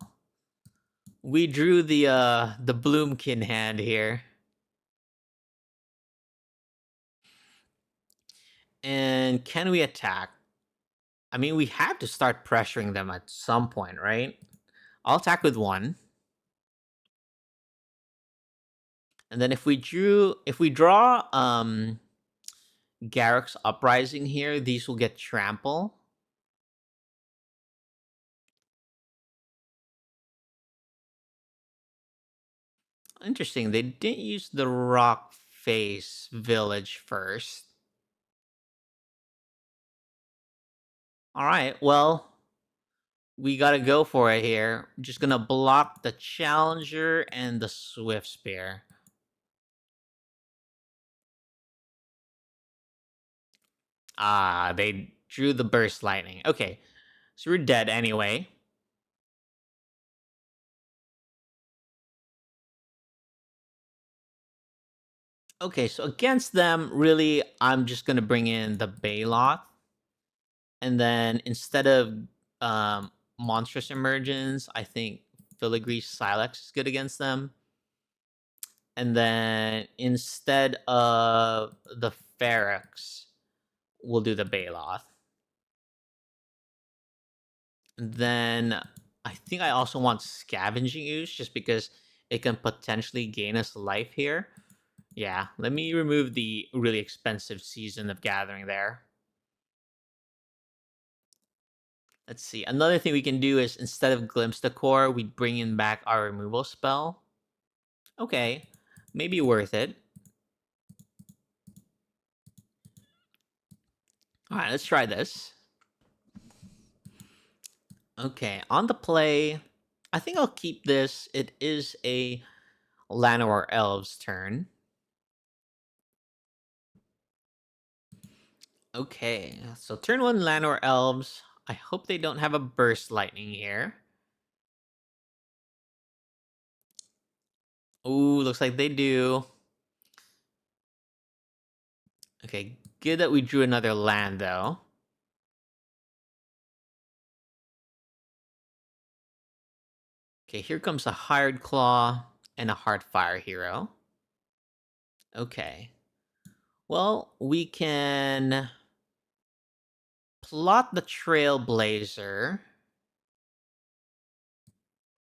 we drew the Bloomkin hand here. And can we attack? I mean, we have to start pressuring them at some point, right? I'll attack with one. And then if we draw Garrick's Uprising here, these will get trample. Interesting. They didn't use the Rock Face Village first. All right. Well, we gotta go for it here. Just gonna block the Challenger and the Swift Spear. Ah, they drew the Burst Lightning. Okay, so we're dead anyway. Okay, so against them, really, I'm just gonna bring in the Bayloth. And then instead of Monstrous Emergence, I think Filigree Silex is good against them. And then instead of the Ferox, we'll do the Bayloth. And then I think I also want Scavenging Ooze just because it can potentially gain us life here. Yeah, let me remove the really expensive Season of Gathering there. Let's see. Another thing we can do is instead of Glimpse the Core, we bring in back our removal spell. Okay, maybe worth it. All right, let's try this. Okay, on the play, I think I'll keep this. It is a Llanowar Elves turn. Okay, so turn one Llanowar Elves. I hope they don't have a Burst Lightning here. Ooh, looks like they do. Okay, good that we drew another land, though. Okay, here comes a Hired Claw and a Heartfire hero. Okay. Well, we can plot the Trailblazer.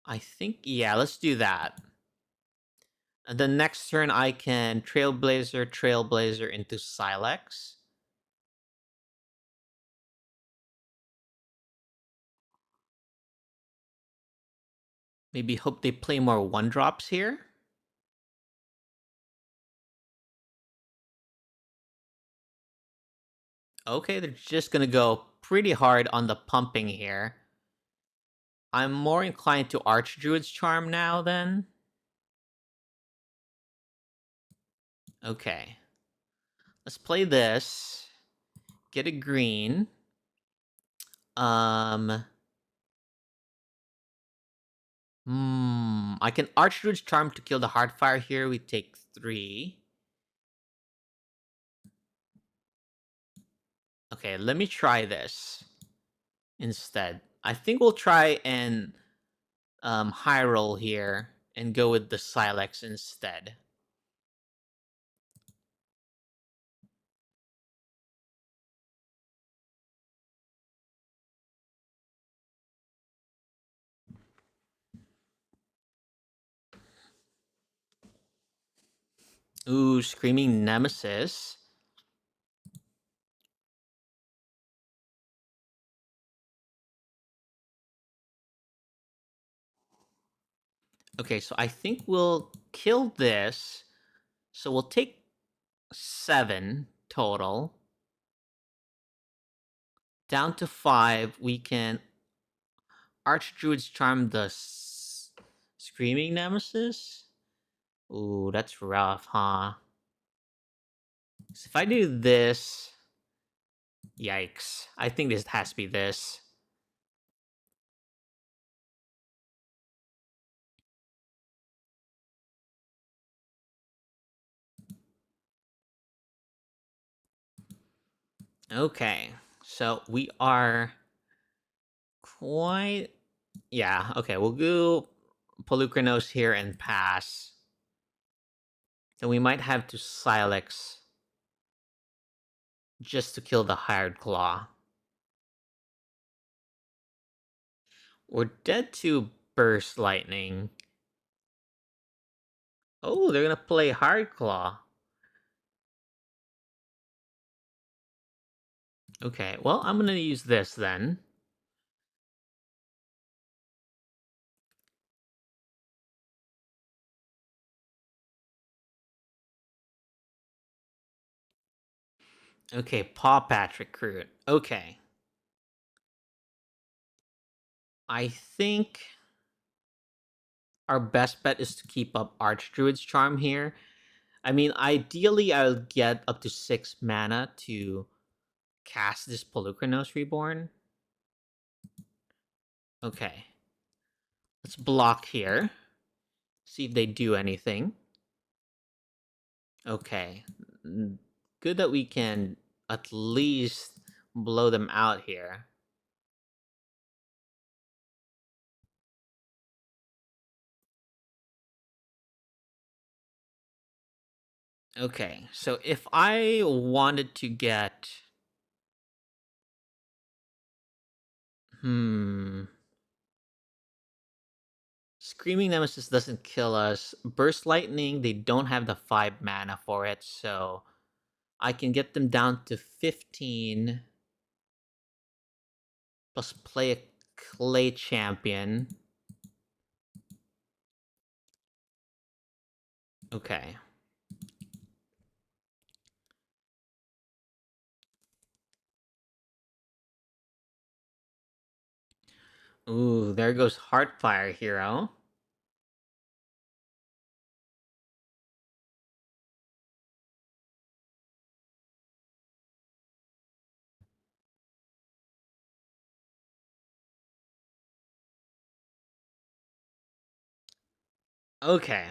I think, yeah, let's do that. And the next turn, I can Trailblazer into Silex. Maybe hope they play more 1-drops here. Okay, they're just gonna go pretty hard on the pumping here. I'm more inclined to Archdruid's Charm now, then. Okay. Let's play this. Get a green. Um... I can Archdruid's Charm to kill the Heartfire here. We take 3. Okay, let me try this instead. I think we'll try and high roll here and go with the Silex instead. Ooh, Screaming Nemesis. Okay, so I think we'll kill this. So we'll take 7 total. Down to 5, we can Archdruid's Charm the Screaming Nemesis. Ooh, that's rough, huh? So if I do this, yikes. I think this has to be this. Okay, so we are quite... Yeah, okay, we'll go Polukranos here and pass. Then we might have to Silex just to kill the Hired Claw. We're dead to Burst Lightning. Oh, they're gonna play Hard Claw. Okay, well, I'm gonna use this then. Okay, Paw Patrick Recruit. Okay. I think our best bet is to keep up Archdruid's Charm here. I mean, ideally, I'll get up to 6 mana to cast this Polukranos Reborn. Okay. Let's block here. See if they do anything. Okay. Good that we can at least blow them out here. Okay, so if I wanted to get... Screaming Nemesis doesn't kill us. Burst Lightning, they don't have the 5 mana for it, so I can get them down to 15. Plus play a Clay Champion. Okay. Ooh, there goes Heartfire Hero. Okay.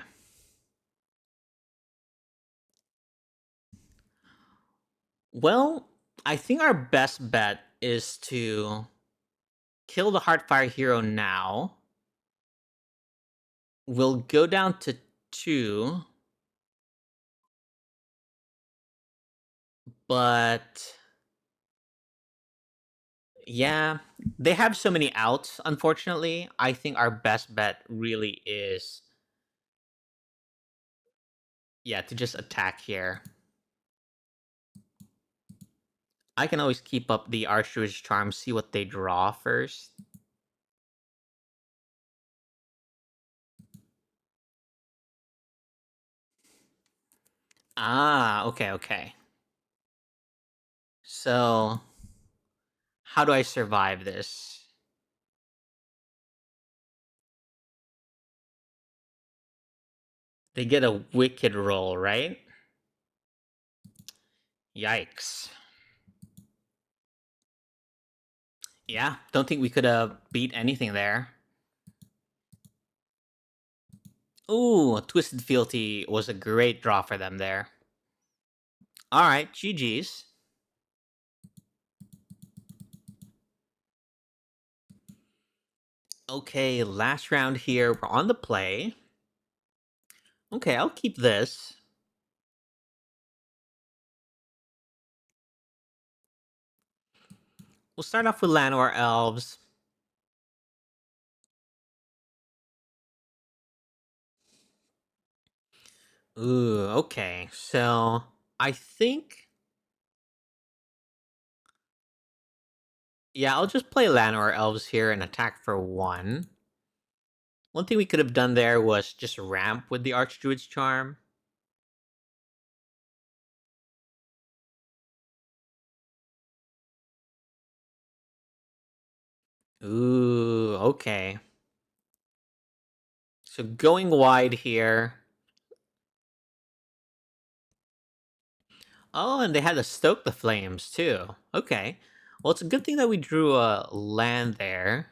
Well, I think our best bet is to kill the Heartfire Hero now. We'll go down to 2. But yeah, they have so many outs, unfortunately. I think our best bet really is, yeah, to just attack here. I can always keep up the Archdruid's Charm, see what they draw first. Ah, okay, okay. So, how do I survive this? They get a wicked roll, right? Yikes. Yeah, don't think we could have beat anything there. Ooh, Twisted Fealty was a great draw for them there. Alright, GG's. Okay, last round here. We're on the play. Okay, I'll keep this. We'll start off with Llanowar Elves. Ooh, okay. So I think, yeah, I'll just play land or elves here and attack for one. One thing we could have done there was just ramp with the Archdruid's Charm. Ooh, okay. So going wide here. Oh, and they had to stoke the flames too. Okay. Well, it's a good thing that we drew a land there.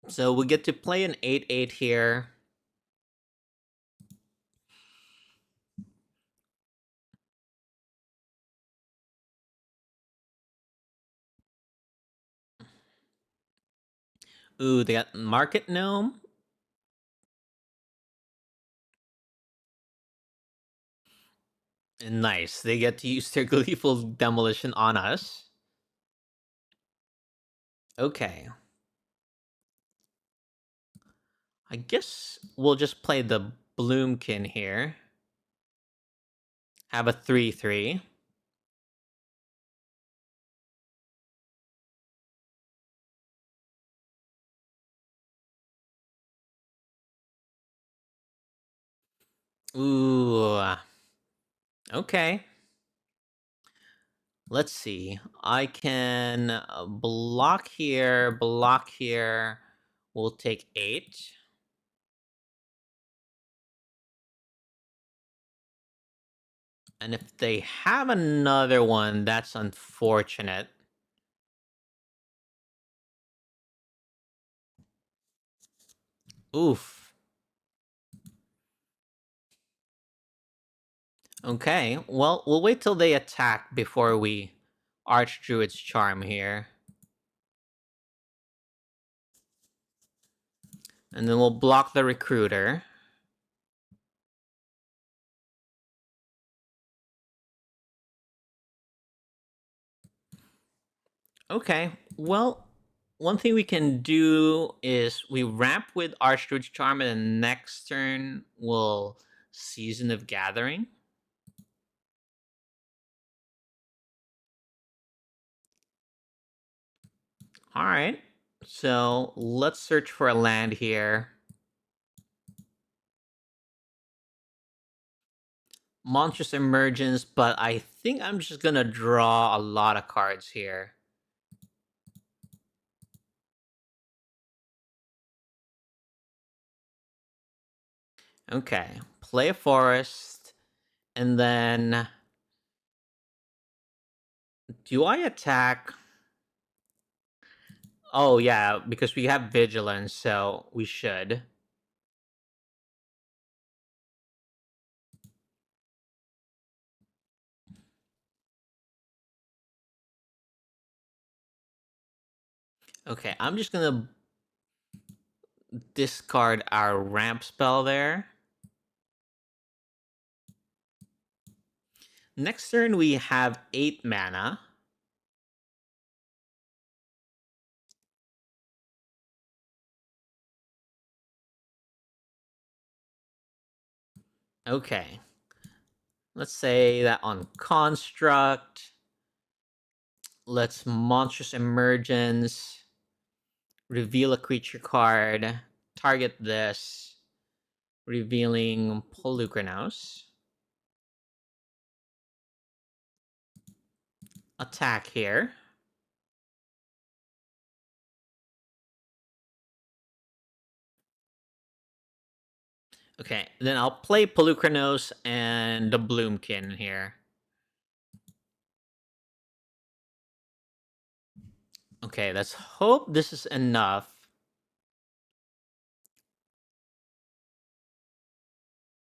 So we get to play an 8/8 here. Ooh, they got Market Gnome. Nice. They get to use their Gleeful Demolition on us. Okay. I guess we'll just play the Bloomkin here. Have a 3/3. Ooh. Okay. Let's see. I can block here, block here. We'll take 8. And if they have another one, that's unfortunate. Oof. Okay, well, we'll wait till they attack before we Archdruid's Charm here. And then we'll block the Recruiter. Okay, well, one thing we can do is we ramp with Archdruid's Charm, and then next turn we'll Season of Gathering. All right, so let's search for a land here. Monstrous Emergence, but I think I'm just gonna draw a lot of cards here. Okay, play a forest, and then do I attack? Oh yeah, because we have vigilance, so we should. Okay, I'm just gonna discard our ramp spell there. Next turn we have 8 mana. Okay. Let's say that on Construct, let's Monstrous Emergence, reveal a creature card, target this, revealing Polukranos. Attack here. Okay, then I'll play Polukranos and the Bloomkin here. Okay, let's hope this is enough.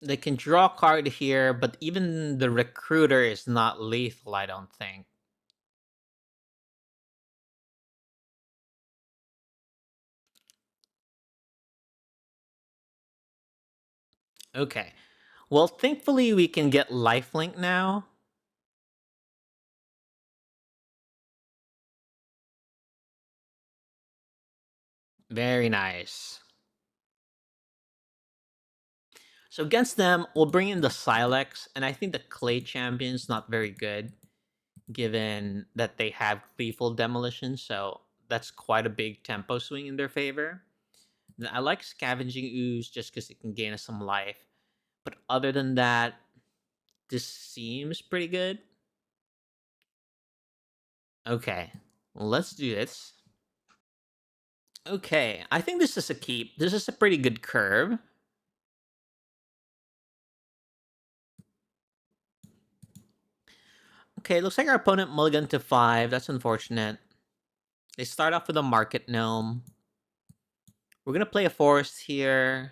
They can draw a card here, but even the Recruiter is not lethal, I don't think. Okay. Well, thankfully we can get lifelink now. Very nice. So against them, we'll bring in the Silex, and I think the Clay Champion's not very good, given that they have Gleeful Demolition, so that's quite a big tempo swing in their favor. And I like Scavenging Ooze just because it can gain us some life. But other than that, this seems pretty good. Okay, let's do this. Okay, I think this is a keep. This is a pretty good curve. Okay, looks like our opponent mulliganed to 5. That's unfortunate. They start off with a Market Gnome. We're going to play a Forest here.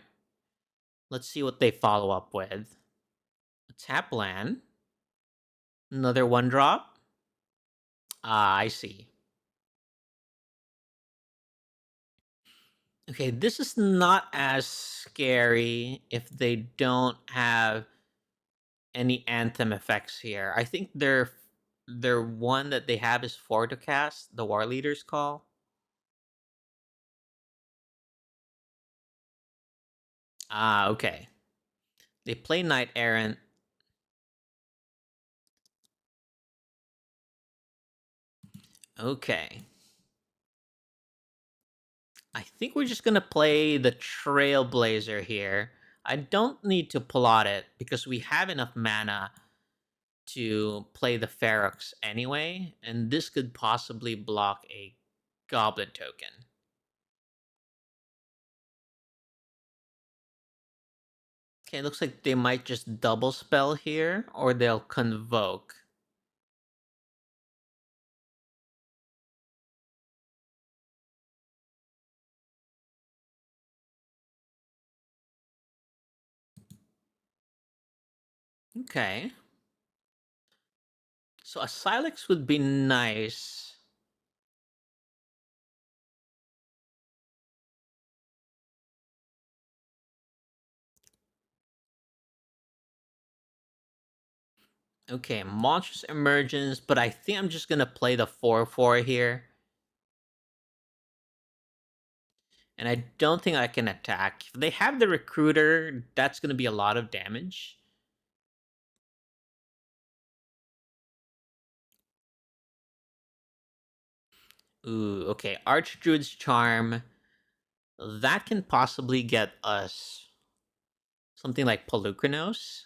Let's see what they follow up with. A tap land. Another 1-drop. Ah, I see. Okay, this is not as scary if they don't have any Anthem effects here. I think their one that they have is 4 to cast, the War Leader's Call. Ah, okay. They play Knight Errant. Okay. I think we're just gonna play the Trailblazer here. I don't need to plot it because we have enough mana to play the Ferox anyway, and this could possibly block a Goblin token. Okay, looks like they might just double spell here, or they'll Convoke. Okay. So a Silex would be nice. Okay, Monstrous Emergence, but I think I'm just gonna play the 4/4 here. And I don't think I can attack. If they have the Recruiter, that's gonna be a lot of damage. Ooh, okay. Archdruid's Charm. That can possibly get us something like Polukranos.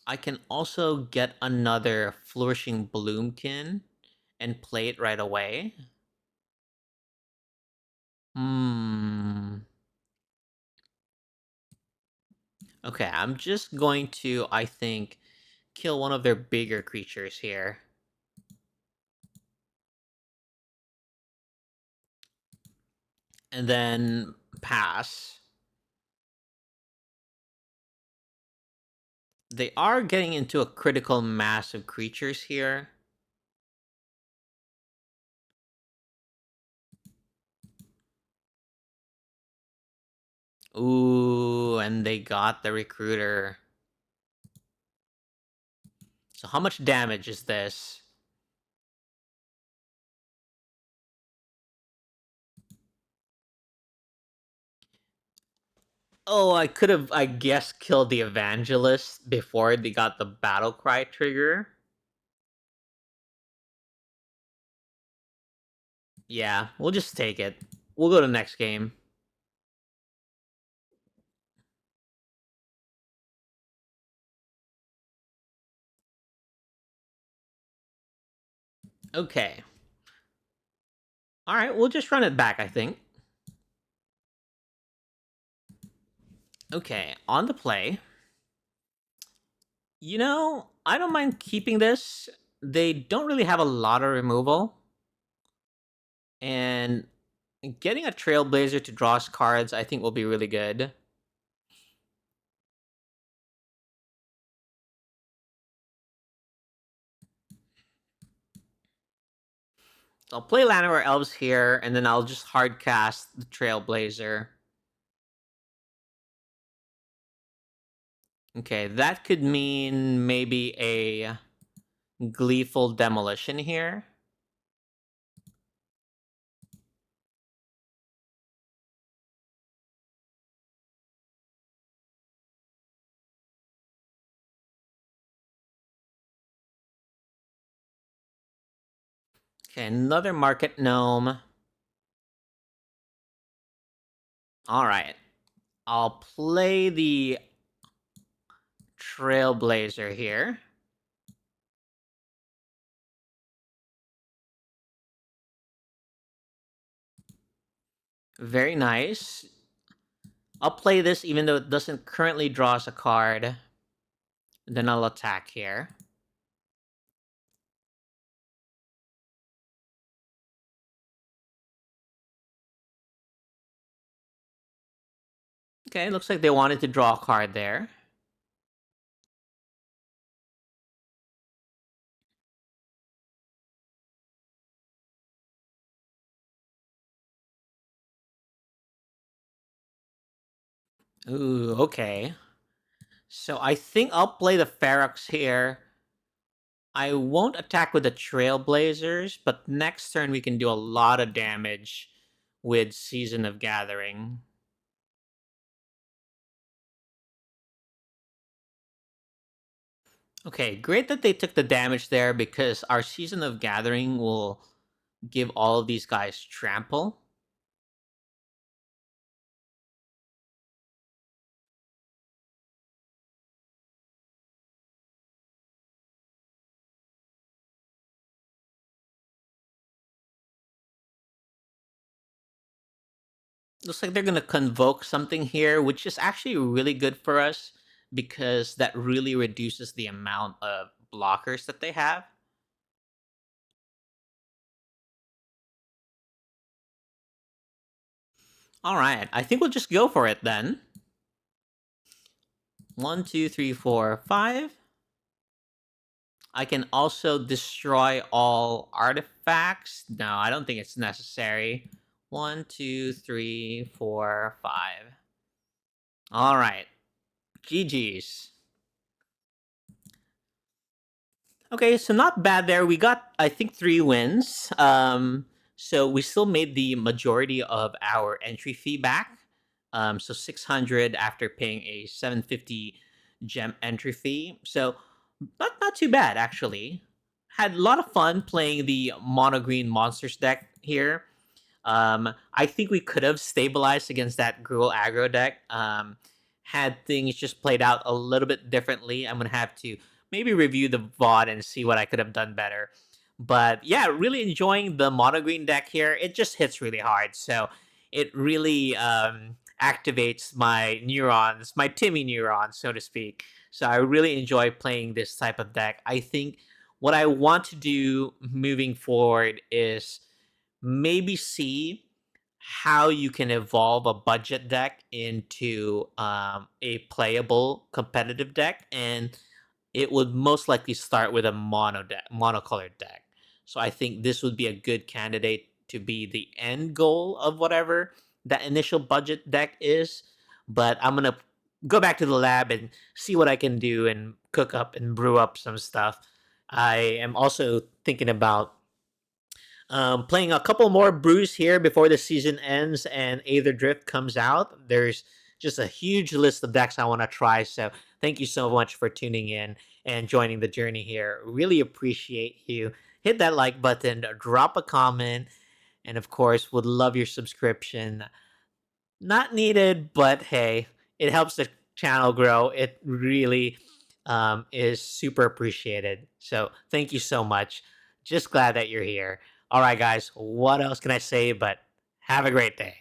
I can also get another Flourishing Bloomkin and play it right away. Hmm. Okay, I'm just going to, I think, kill one of their bigger creatures here. And then pass. They are getting into a critical mass of creatures here. Ooh, and they got the Recruiter. So how much damage is this? Oh, I could have, I guess, killed the Evangelist before they got the Battle Cry trigger. Yeah, we'll just take it. We'll go to the next game. Okay. Alright, we'll just run it back, I think. Okay, on the play. You know, I don't mind keeping this. They don't really have a lot of removal. And getting a Trailblazer to draw us cards, I think, will be really good. So I'll play Llanowar Elves here, and then I'll just hard cast the Trailblazer. Okay, that could mean maybe a Gleeful Demolition here. Okay, another market gnome. All right. I'll play the Trailblazer here. Very nice. I'll play this even though it doesn't currently draw us a card. Then I'll attack here. Okay, looks like they wanted to draw a card there. Ooh, okay. So I think I'll play the Ferox here. I won't attack with the Trailblazers, but next turn we can do a lot of damage with Season of Gathering. Okay, great that they took the damage there because our Season of Gathering will give all of these guys trample. Looks like they're going to convoke something here, which is actually really good for us because that really reduces the amount of blockers that they have. All right, I think we'll just go for it then. 1, 2, 3, 4, 5. I can also destroy all artifacts. No, I don't think it's necessary. 1, 2, 3, 4, 5. All right. GG's. Okay, so not bad there. We got, I think, 3 wins. So we still made the majority of our entry fee back. So 600 after paying a 750 gem entry fee. So not too bad actually. Had a lot of fun playing the mono green monsters deck here. I think we could have stabilized against that Gruul aggro deck. Had things just played out a little bit differently. I'm gonna have to maybe review the VOD and see what I could have done better. But yeah, really enjoying the mono green deck here. It just hits really hard, so it really activates my neurons, my Timmy neurons, so to speak. So I really enjoy playing this type of deck. I think what I want to do moving forward is maybe see how you can evolve a budget deck into a playable competitive deck, and it would most likely start with a monocolored deck. So I think this would be a good candidate to be the end goal of whatever that initial budget deck is. But I'm gonna go back to the lab and see what I can do and cook up and brew up some stuff. I am also thinking about playing a couple more brews here before the season ends and Aether Drift comes out. There's just a huge list of decks I want to try. So thank you so much for tuning in and joining the journey here. Really appreciate you. Hit that like button, drop a comment, and of course, would love your subscription. Not needed, but hey, it helps the channel grow. It really is super appreciated. So thank you so much. Just glad that you're here. All right, guys, what else can I say but have a great day?